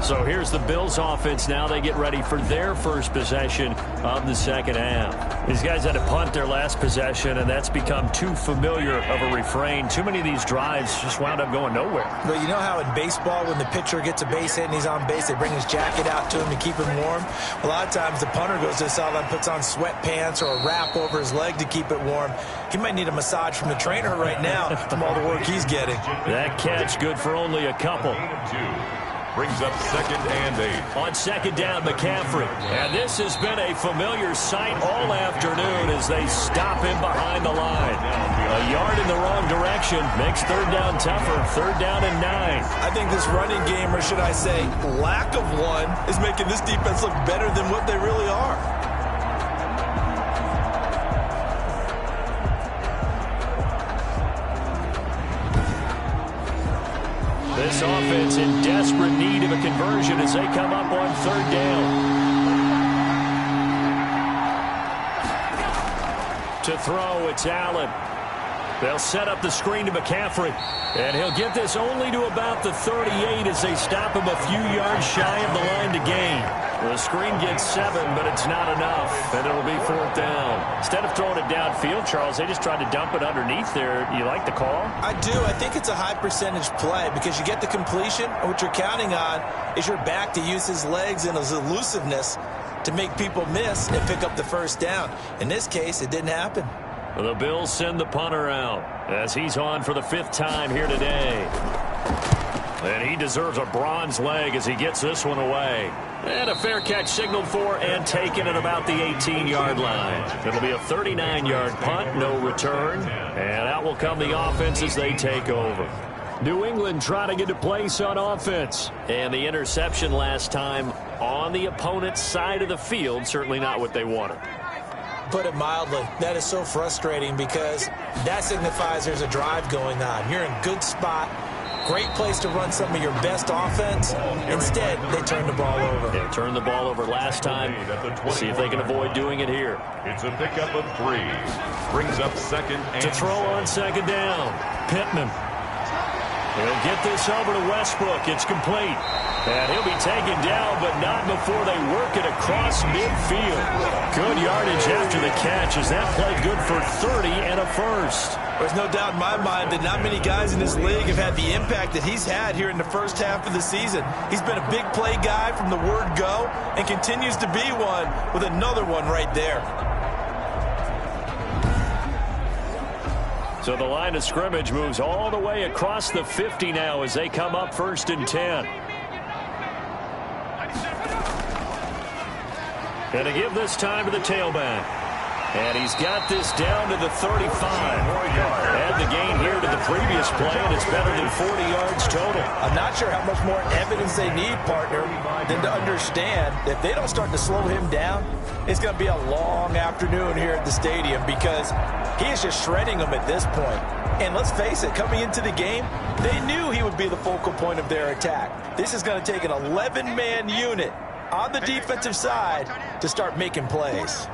So here's the Bills offense now. They get ready for their first possession of the second half. These guys had to punt their last possession, and that's become too familiar of a refrain. Too many of these drives just wound up going nowhere. But you know how in baseball, when the pitcher gets a base hit and he's on base, they bring his jacket out to him to keep him warm? A lot of times the punter goes to the sideline, puts on sweatpants or a wrap over his leg to keep it warm. He might need a massage from the trainer right now from all the work he's getting. That catch good for only a couple. Brings up 2nd and 8. On 2nd down, McCaffrey. And this has been a familiar sight all afternoon as they stop him behind the line. A yard in the wrong direction makes 3rd down tougher. 3rd down and 9. I think this running game, or should I say lack of one, is making this defense look better than what they really are. This offense in desperate need of a conversion as they come up on 3rd down. To throw, it's Allen. They'll set up the screen to McCaffrey. And he'll get this only to about the 38 as they stop him a few yards shy of the line to gain. The screen gets 7, but it's not enough, and it'll be 4th down. Instead of throwing it downfield, Charles, they just tried to dump it underneath there. You like the call? I do. I think it's a high percentage play because you get the completion, and what you're counting on is your back to use his legs and his elusiveness to make people miss and pick up the 1st down. In this case, it didn't happen. The Bills send the punter out as he's on for the 5th time here today. And he deserves a bronze leg as he gets this one away. And a fair catch signaled for and taken at about the 18-yard line. It'll be a 39-yard punt, no return. And out will come the offense as they take over. New England trying to get a place on offense. And the interception last time on the opponent's side of the field, certainly not what they wanted. Put it mildly, that is so frustrating because that signifies there's a drive going on. You're in good spot. Great place to run some of your best offense. Instead, they turn the ball over. They turned the ball over last time. We'll see if they can avoid doing it here. It's a pickup of 3. Brings up 2nd and to throw on 2nd down. Pittman. He'll get this over to Westbrook. It's complete. And he'll be taken down, but not before they work it across midfield. Good yardage after the catch as that play good for 30 and a first. There's no doubt in my mind that not many guys in this league have had the impact that he's had here in the first half of the season. He's been a big play guy from the word go and continues to be one with another one right there. So the line of scrimmage moves all the way across the 50 now as they come up 1st and 10. And to give this time to the tailback. And he's got this down to the 35. Add the gain here to the previous play, and it's better than 40 yards total. I'm not sure how much more evidence they need, partner, than to understand that if they don't start to slow him down, it's going to be a long afternoon here at the stadium because he is just shredding them at this point. And let's face it, coming into the game, they knew he would be the focal point of their attack. This is going to take an 11-man unit on the defensive side to start making plays.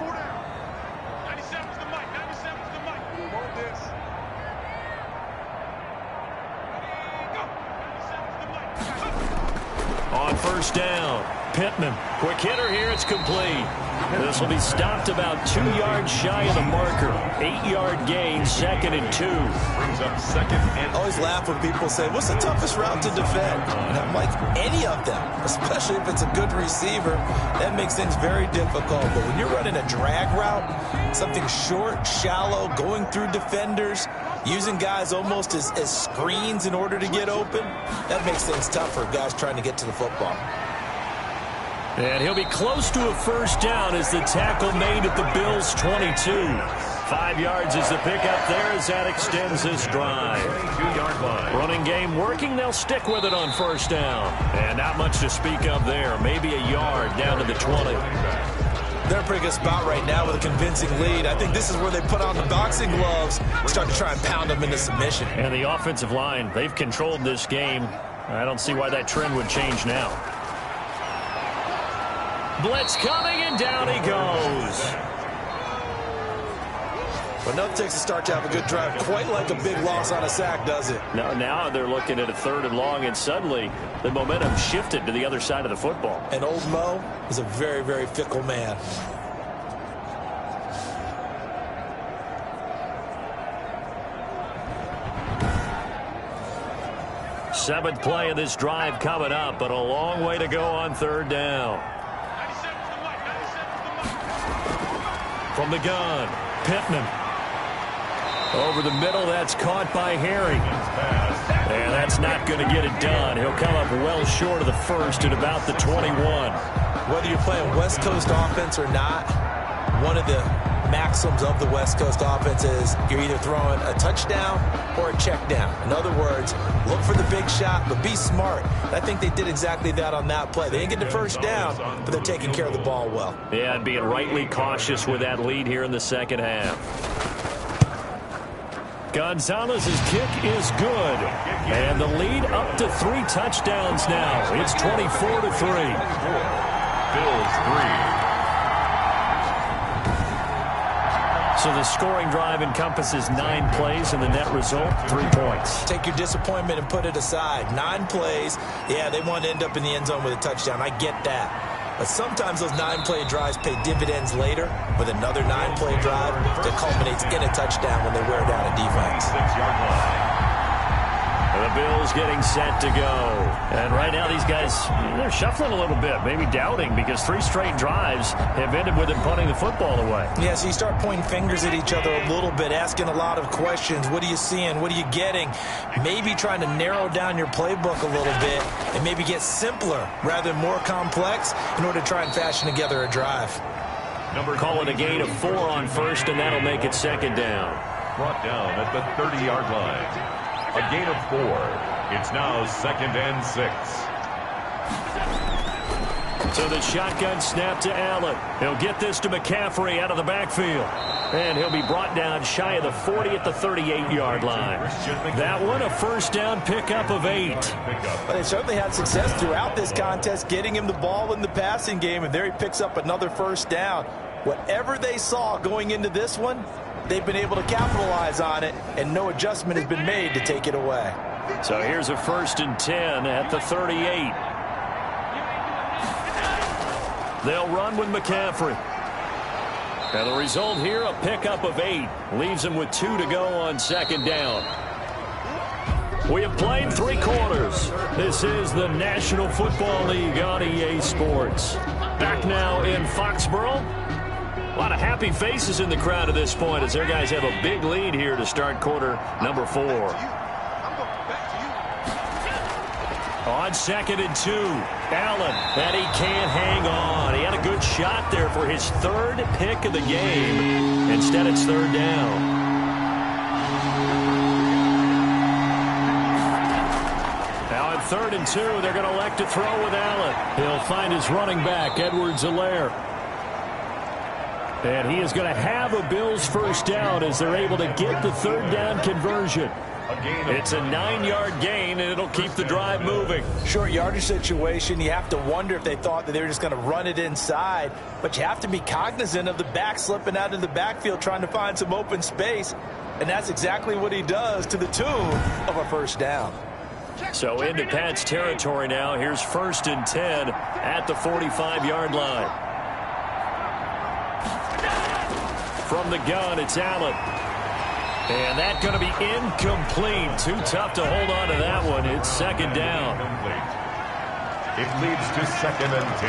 On 1st down, Pittman. Quick hitter here, it's complete. This will be stopped about 2 yards shy of the marker. 8-yard gain, 2nd and 2. Brings up 2nd and... I always laugh when people say, what's the toughest route to defend? And I'm like, any of them, especially if it's a good receiver. That makes things very difficult. But when you're running a drag route, something short, shallow, going through defenders, using guys almost as screens in order to get open, that makes things tough for guys trying to get to the football. And he'll be close to a 1st down as the tackle made at the Bills' 22. 5 yards is the pickup there as that extends this drive. 2-yard line. Running game working, they'll stick with it on 1st down. And not much to speak of there. Maybe a yard down to the 20. They're in a pretty good spot right now with a convincing lead. I think this is where they put on the boxing gloves and start to try and pound them into submission. And the offensive line, they've controlled this game. I don't see why that trend would change now. Blitz coming, and down he goes. But nothing takes a start to have a good drive. Quite like a big loss on a sack, does it? Now they're looking at a 3rd and long, and suddenly the momentum shifted to the other side of the football. And old Mo is a very, very fickle man. Seventh play of this drive coming up, but a long way to go on 3rd down. From the gun, Pittman. Over the middle, that's caught by Harry. And that's That's not going to get it done. He'll come up well short of the first at about the 21. Whether you're playing West Coast offense or not, one of the maxims of the West Coast offense is you're either throwing a touchdown or a check down. In other words, look for the big shot, but be smart. I think they did exactly that on that play. They didn't get the first down, but they're taking care of the ball well. Yeah, and being rightly cautious with that lead here in the second half. Gonzalez's kick is good. And the lead up to 3 touchdowns now. It's 24-3. Bills 3. So the scoring drive encompasses 9 plays, and the net result, 3 points. Take your disappointment and put it aside. 9 plays. Yeah, they want to end up in the end zone with a touchdown. I get that. But sometimes those 9-play drives pay dividends later with another 9-play drive that culminates in a touchdown when they wear down a defense. 6-yard line. The Bills getting set to go. And right now these guys, they're shuffling a little bit, maybe doubting, because 3 straight drives have ended with them punting the football away. Yeah, so you start pointing fingers at each other a little bit, asking a lot of questions. What are you seeing? What are you getting? Maybe trying to narrow down your playbook a little bit and maybe get simpler rather than more complex in order to try and fashion together a drive. Call it a gain of 4 on first, and that'll make it second down. Brought down at the 30-yard line. A gain of 4. It's now 2nd and 6. So the shotgun snap to Allen. He'll get this to McCaffrey out of the backfield. And he'll be brought down shy of the 40 at the 38-yard line. That one, a first down pickup of 8. Well, they certainly had success throughout this contest getting him the ball in the passing game, and there he picks up another first down. Whatever they saw going into this one, they've been able to capitalize on it, and no adjustment has been made to take it away. So here's a 1st and 10 at the 38. They'll run with McCaffrey. And the result here, a pickup of 8. Leaves them with 2 to go on second down. We have played 3 quarters. This is the National Football League on EA Sports. Back now in Foxborough. A lot of happy faces in the crowd at this point as their guys have a big lead here to start quarter number 4. On 2nd and 2, Allen, and he can't hang on. He had a good shot there for his 3rd pick of the game. Instead, it's 3rd down. Now on 3rd and 2, they're going to elect to throw with Allen. He'll find his running back, Edwards-Helaire. And he is going to have a Bills first down as they're able to get the 3rd down conversion. It's a 9-yard gain, and it'll keep the drive moving. Short yardage situation, you have to wonder if they thought that they were just going to run it inside. But you have to be cognizant of the back slipping out of the backfield trying to find some open space. And that's exactly what he does to the tune of a first down. So into Pat's territory now. Here's 1st and 10 at the 45-yard line. From the gun, it's Allen. And that's going to be incomplete. Too tough to hold on to that one. It's second down. It leads to 2nd and 10.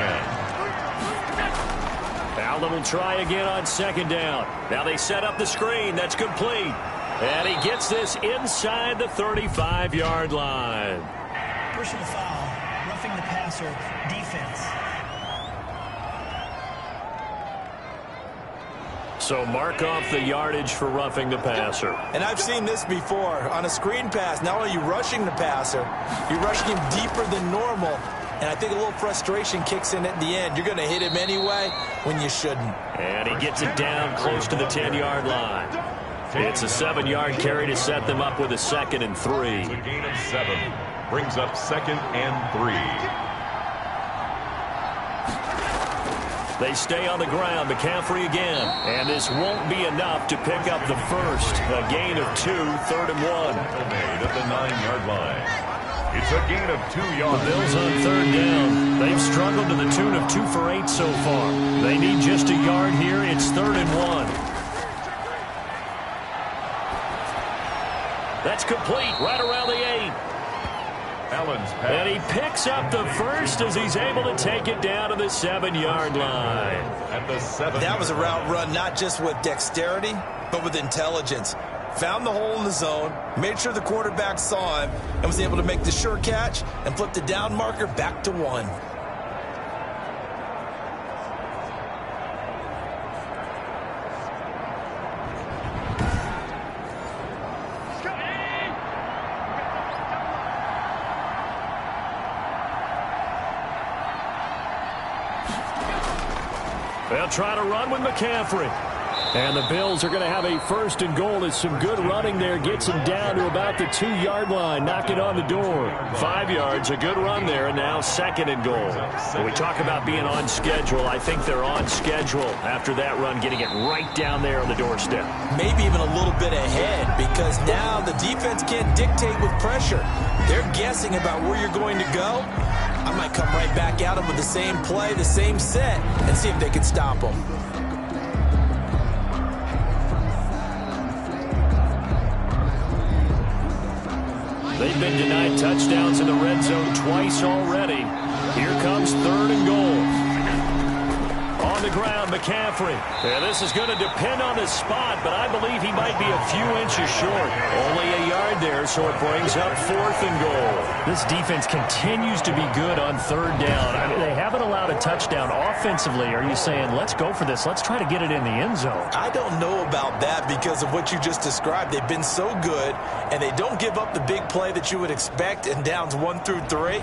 Allen will try again on second down. Now they set up the screen. That's complete. And he gets this inside the 35-yard line. Personal foul, roughing the passer, defense. So mark off the yardage for roughing the passer. And I've seen this before. On a screen pass, not only are you rushing the passer, you're rushing him deeper than normal. And I think a little frustration kicks in at the end. You're going to hit him anyway when you shouldn't. And he gets it down close to the 10-yard line. It's a 7-yard carry to set them up with a 2nd and 3. It's a gain of 7. Brings up 2nd and 3. They stay on the ground. McCaffrey again. And this won't be enough to pick up the first. A gain of 2, 3rd and 1. Made at the 9-yard line. It's a gain of 2 yards. The Bills on 3rd down. They've struggled to the tune of 2 for 8 so far. They need just a yard here. It's 3rd and 1. That's complete right around the 8. Allen's pass. And he picks up the first as he's able to take it down to the 7-yard line. At the 7. That was a route run not just with dexterity, but with intelligence. found the hole in the zone, made sure the quarterback saw him, and was able to make the sure catch and flip the down marker back to 1. They'll try to run with McCaffrey. And the Bills are going to have a 1st and goal as some good running there gets him down to about the 2-yard line, knocking on the door. 5 yards, a good run there, and now 2nd and goal. When we talk about being on schedule, I think they're on schedule after that run, getting it right down there on the doorstep. Maybe even a little bit ahead, because now the defense can't dictate with pressure. They're guessing about where you're going to go. I might come right back at them with the same play, the same set, and see if they can stop them. They've been denied touchdowns in the red zone twice already. Here comes 3rd and goal. On the ground, McCaffrey. Yeah, this is going to depend on his spot, but I believe he might be a few inches short. Only a yard there, so it brings up 4th and goal. This defense continues to be good on 3rd down. I mean, they haven't allowed a touchdown offensively. Are you saying, let's go for this, let's try to get it in the end zone? I don't know about that because of what you just described. They've been so good, and they don't give up the big play that you would expect in downs 1 through 3.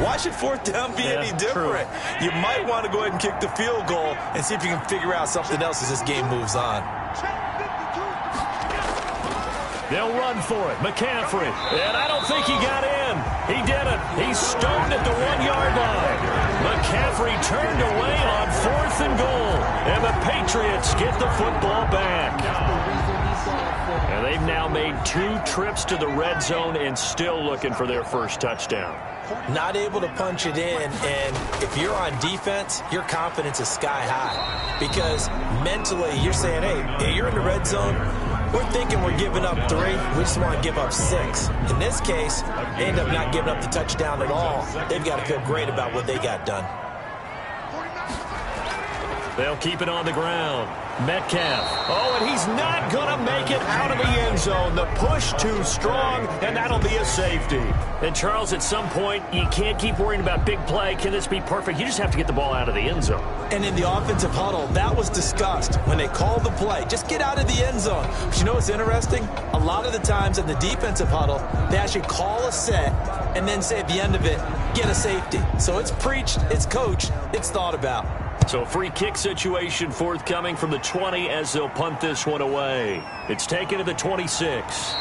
Why should 4th down be any different? True. You might want to go ahead and kick the field goal and see if you can figure out something else as this game moves on. They'll run for it. McCaffrey. And I don't think he got in. He didn't. He's stoned at the 1-yard line. McCaffrey turned away on 4th and goal. And the Patriots get the football back. And they've now made 2 trips to the red zone and still looking for their 1st touchdown. Not able to punch it in, and if you're on defense, your confidence is sky high. Because mentally, you're saying, hey, you're in the red zone. We're thinking we're giving up 3. We just want to give up 6. In this case, they end up not giving up the touchdown at all. They've got to feel great about what they got done. They'll keep it on the ground. Metcalf. Oh, and he's not going to make it out of the end zone. The push too strong, and that'll be a safety. And, Charles, at some point, you can't keep worrying about big play. Can this be perfect? You just have to get the ball out of the end zone. And in the offensive huddle, that was discussed when they called the play. Just get out of the end zone. But you know what's interesting? A lot of the times in the defensive huddle, they actually call a set and then say at the end of it, get a safety. So it's preached, it's coached, it's thought about. So a free kick situation forthcoming from the 20 as they'll punt this one away. It's taken to the 26.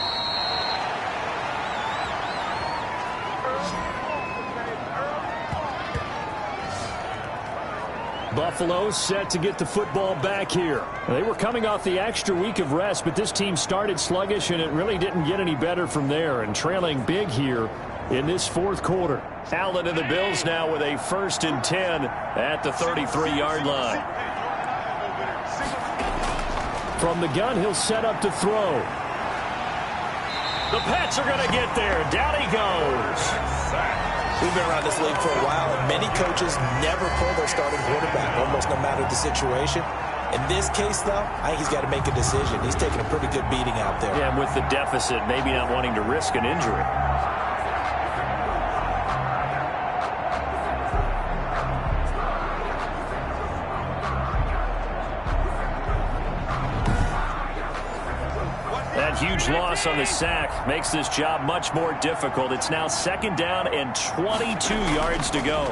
Buffalo set to get the football back here. They were coming off the extra week of rest, but this team started sluggish, and it really didn't get any better from there, and trailing big here in this 4th quarter. Allen and the Bills now with a 1st and 10 at the 33-yard line. From the gun, he'll set up to throw. The Pats are going to get there. Down he goes. We've been around this league for a while, and many coaches never pull their starting quarterback, almost no matter the situation. In this case, though, I think he's got to make a decision. He's taking a pretty good beating out there. Yeah, and with the deficit, maybe not wanting to risk an injury. That huge loss on the sack makes this job much more difficult. It's now 2nd down and 22 yards to go.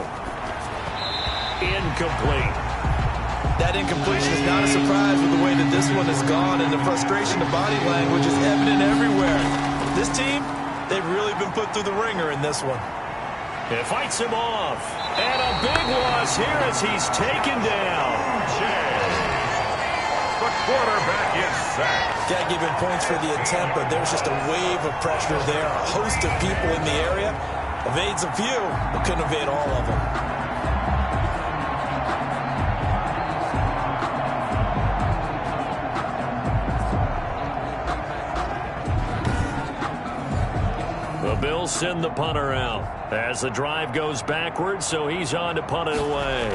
Incomplete. That incompletion is not a surprise with the way that this one has gone, and the frustration, the body language is evident everywhere. This team, they've really been put through the ringer in this one. It fights him off. And a big loss here as he's taken down. The quarterback is sacked. Got to give him points for the attempt, but there's just a wave of pressure there. A host of people in the area. Evades a few, but couldn't evade all of them. The Bills send the punter out as the drive goes backwards, so he's on to punt it away.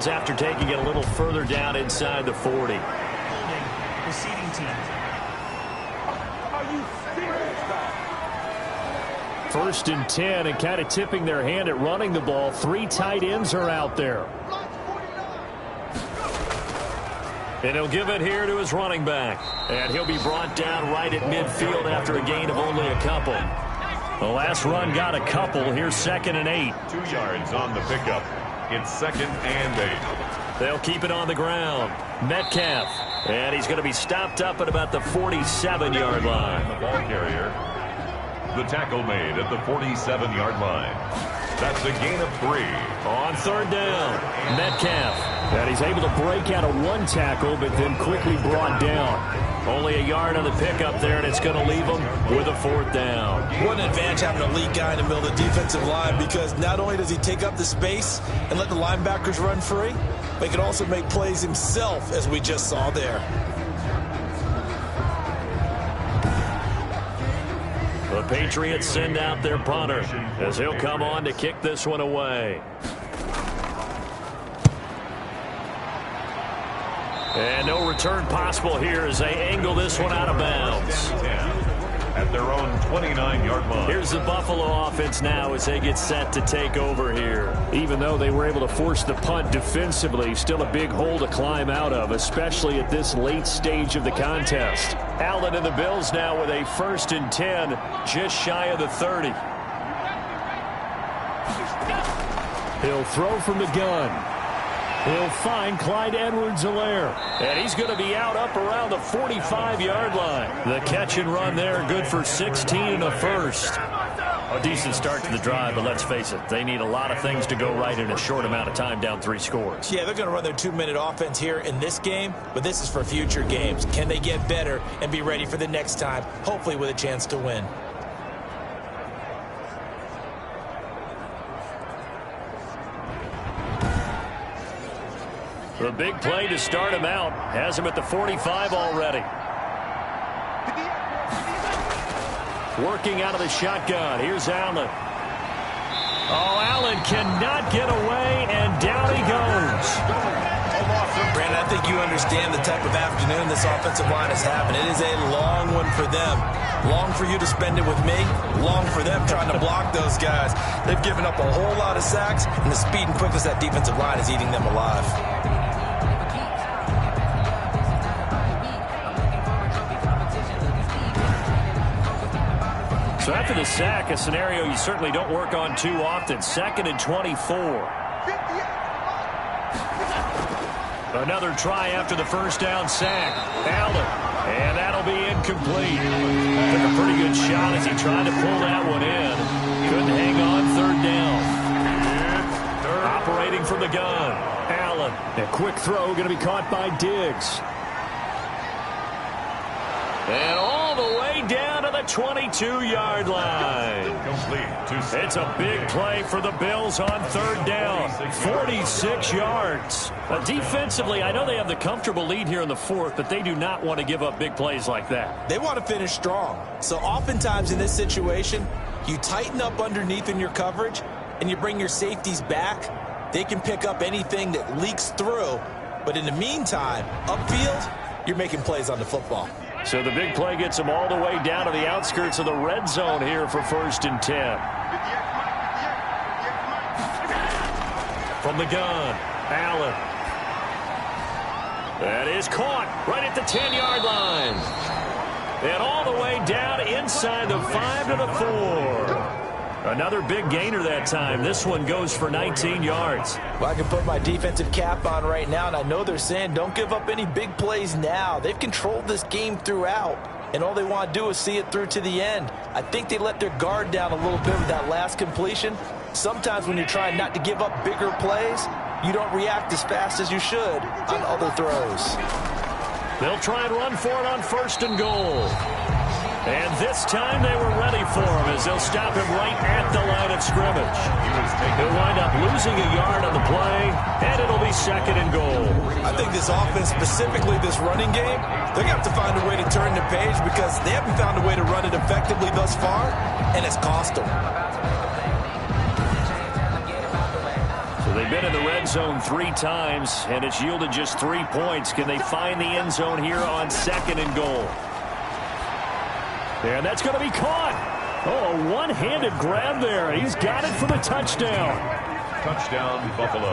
downs after taking it a little further down inside the 40. Holding. Receiving team. First and 10, and kind of tipping their hand at running the ball. 3 tight ends are out there. And he'll give it here to his running back. And he'll be brought down right at midfield after a gain of only a couple. The last run got a couple. Here's 2nd and 8. 2 yards on the pickup. It's 2nd and 8. They'll keep it on the ground. Metcalf. And he's going to be stopped up at about the 47-yard line. The ball carrier. The tackle made at the 47-yard line. That's a gain of 3. On 3rd down, Metcalf. And he's able to break out of 1 tackle, but then quickly brought down. Only a yard on the pickup there, and it's going to leave him with a 4th down. What an advantage having a lead guy in the middle of the defensive line, because not only does he take up the space and let the linebackers run free, but he can also make plays himself, as we just saw there. The Patriots send out their punter as he'll come on to kick this one away. And no return possible here as they angle this one out of bounds. At their own 29-yard line. Here's the Buffalo offense now as they get set to take over here. Even though they were able to force the punt defensively, still a big hole to climb out of, especially at this late stage of the contest. Allen and the Bills now with a 1st and 10, just shy of the 30. He'll throw from the gun. He'll find Clyde Edwards-Helaire. And he's going to be out up around the 45-yard line. The catch and run there, good for 16 and a first. A decent start to the drive, but let's face it, they need a lot of things to go right in a short amount of time, down 3 scores. Yeah, they're going to run their 2-minute offense here in this game, but this is for future games. Can they get better and be ready for the next time, hopefully with a chance to win? The big play to start him out has him at the 45 already. Working out of the shotgun. Here's Allen. Oh, Allen cannot get away, and down he goes. Brandon, I think you understand the type of afternoon this offensive line is having. It is a long one for them. Long for you to spend it with me. Long for them trying to block those guys. They've given up a whole lot of sacks, and the speed and quickness of that defensive line is eating them alive. So after the sack, a scenario you certainly don't work on too often. 2nd and 24. Another try after the first down sack. Allen. And that'll be incomplete. Took a pretty good shot as he tried to pull that one in. Couldn't hang on 3rd down. Operating from the gun. Allen. A quick throw going to be caught by Diggs. And all the way down to the 22-yard line. It's a big play for the Bills on 3rd down. 46 yards. Defensively, I know they have the comfortable lead here in the 4th, but they do not want to give up big plays like that. They want to finish strong. So oftentimes in this situation, you tighten up underneath in your coverage, and you bring your safeties back. They can pick up anything that leaks through. But in the meantime, upfield, you're making plays on the football. So the big play gets them all the way down to the outskirts of the red zone here for 1st and 10. From the gun, Allen. That is caught right at the 10-yard line. And all the way down inside the 5 to the 4. Another big gainer that time. This one goes for 19 yards. Well, I can put my defensive cap on right now, and I know they're saying don't give up any big plays now. They've controlled this game throughout, and all they want to do is see it through to the end. I think they let their guard down a little bit with that last completion. Sometimes when you're trying not to give up bigger plays, you don't react as fast as you should on other throws. They'll try and run for it on 1st and goal. And this time they were ready for him as they'll stop him right at the line of scrimmage. He'll wind up losing a yard on the play, and it'll be 2nd and goal. I think this offense, specifically this running game, they're going to have to find a way to turn the page because they haven't found a way to run it effectively thus far, and it's cost them. So They've been in the red zone 3 times, and it's yielded just 3 points. Can they find the end zone here on 2nd and goal? And that's going to be caught. Oh, a one-handed grab there. He's got it for the touchdown. Touchdown, Buffalo.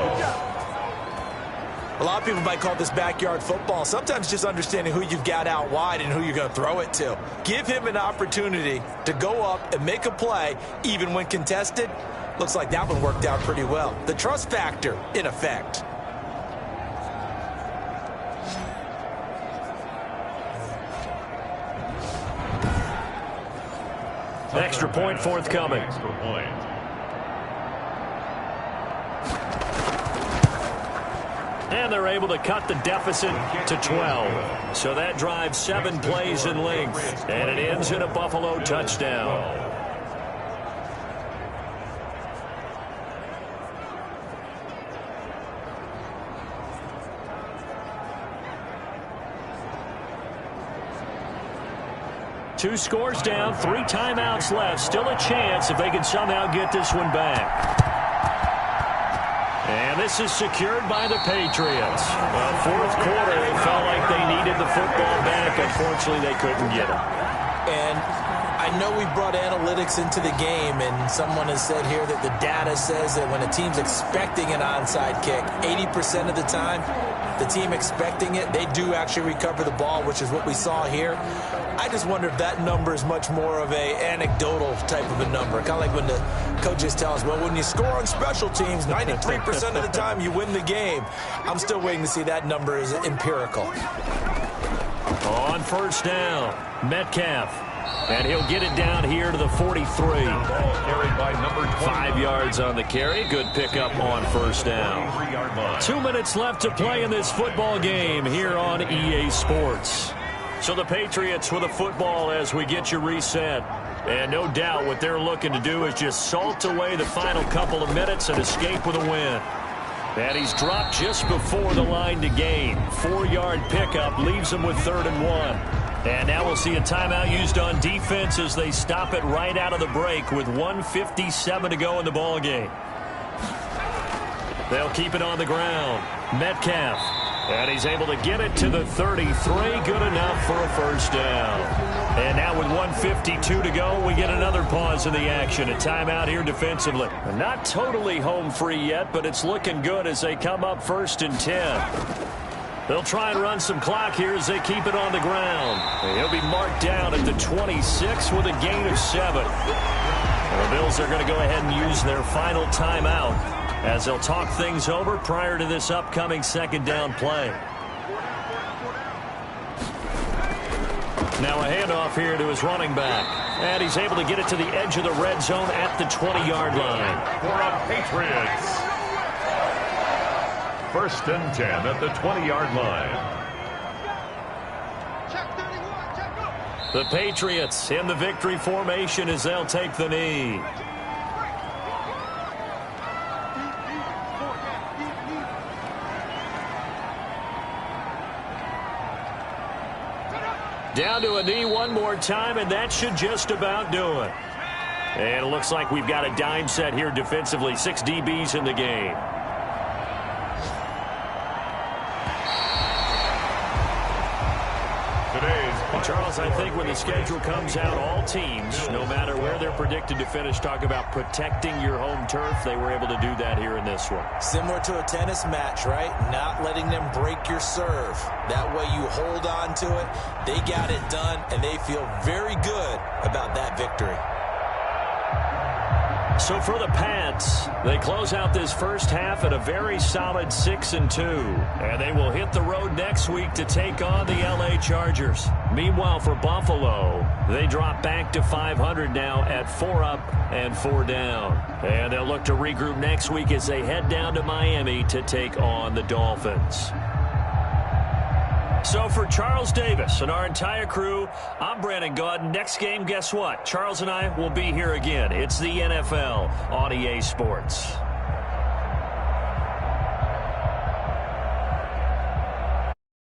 A lot of people might call this backyard football. Sometimes just understanding who you've got out wide and who you're going to throw it to. Give him an opportunity to go up and make a play, even when contested. Looks like that one worked out pretty well. The trust factor in effect. Extra point forthcoming. Extra point. And they're able to cut the deficit to 12. So that drives 7 plays in length. And it ends in a Buffalo touchdown. Two scores down, 3 timeouts left. Still a chance if they can somehow get this one back. And this is secured by the Patriots. Well, 4th quarter, it felt like they needed the football back. Unfortunately, they couldn't get it. And I know we brought analytics into the game, and someone has said here that the data says that when a team's expecting an onside kick, 80% of the time, the team expecting it, they do actually recover the ball, which is what we saw here. I just wonder if that number is much more of a anecdotal type of a number. Kind of like when the coaches tell us, well, when you score on special teams, 93% of the time you win the game. I'm still waiting to see that number is empirical. On 1st down, Metcalf. And he'll get it down here to the 43. Carried by number 20. 5 yards on the carry. Good pickup on 1st down. 2 minutes left to play in this football game here on EA Sports. So the Patriots with a football as we get you reset. And no doubt what they're looking to do is just salt away the final couple of minutes and escape with a win. And he's dropped just before the line to gain. 4-yard pickup leaves him with 3rd and 1. And now we'll see a timeout used on defense as they stop it right out of the break with 1:57 to go in the ball game. They'll keep it on the ground. Metcalf. And he's able to get it to the 33. Good enough for a 1st down. And now with 1:52 to go, we get another pause in the action. A timeout here defensively. Not totally home free yet, but it's looking good as they come up 1st and 10. They'll try and run some clock here as they keep it on the ground. He'll be marked down at the 26 with a gain of 7. The Bills are going to go ahead and use their final timeout as they'll talk things over prior to this upcoming 2nd down play. Now a handoff here to his running back. And he's able to get it to the edge of the red zone at the 20-yard line. For the Patriots. 1st and 10 at the 20-yard line. The Patriots in the victory formation as they'll take the knee. Down to a knee one more time, and that should just about do it. And it looks like we've got a dime set here defensively. 6 DBs in the game. Charles, I think when the schedule comes out, all teams, no matter where they're predicted to finish, talk about protecting your home turf. They were able to do that here in this one. Similar to a tennis match, right? Not letting them break your serve. That way you hold on to it. They got it done, and they feel very good about that victory. So for the Pats, they close out this first half at a very solid 6-2. And they will hit the road next week to take on the LA Chargers. Meanwhile, for Buffalo, they drop back to 500 now at 4 up and 4 down. And they'll look to regroup next week as they head down to Miami to take on the Dolphins. So for Charles Davis and our entire crew, I'm Brandon Gaudin. Next game, guess what? Charles and I will be here again. It's the NFL on EA Sports.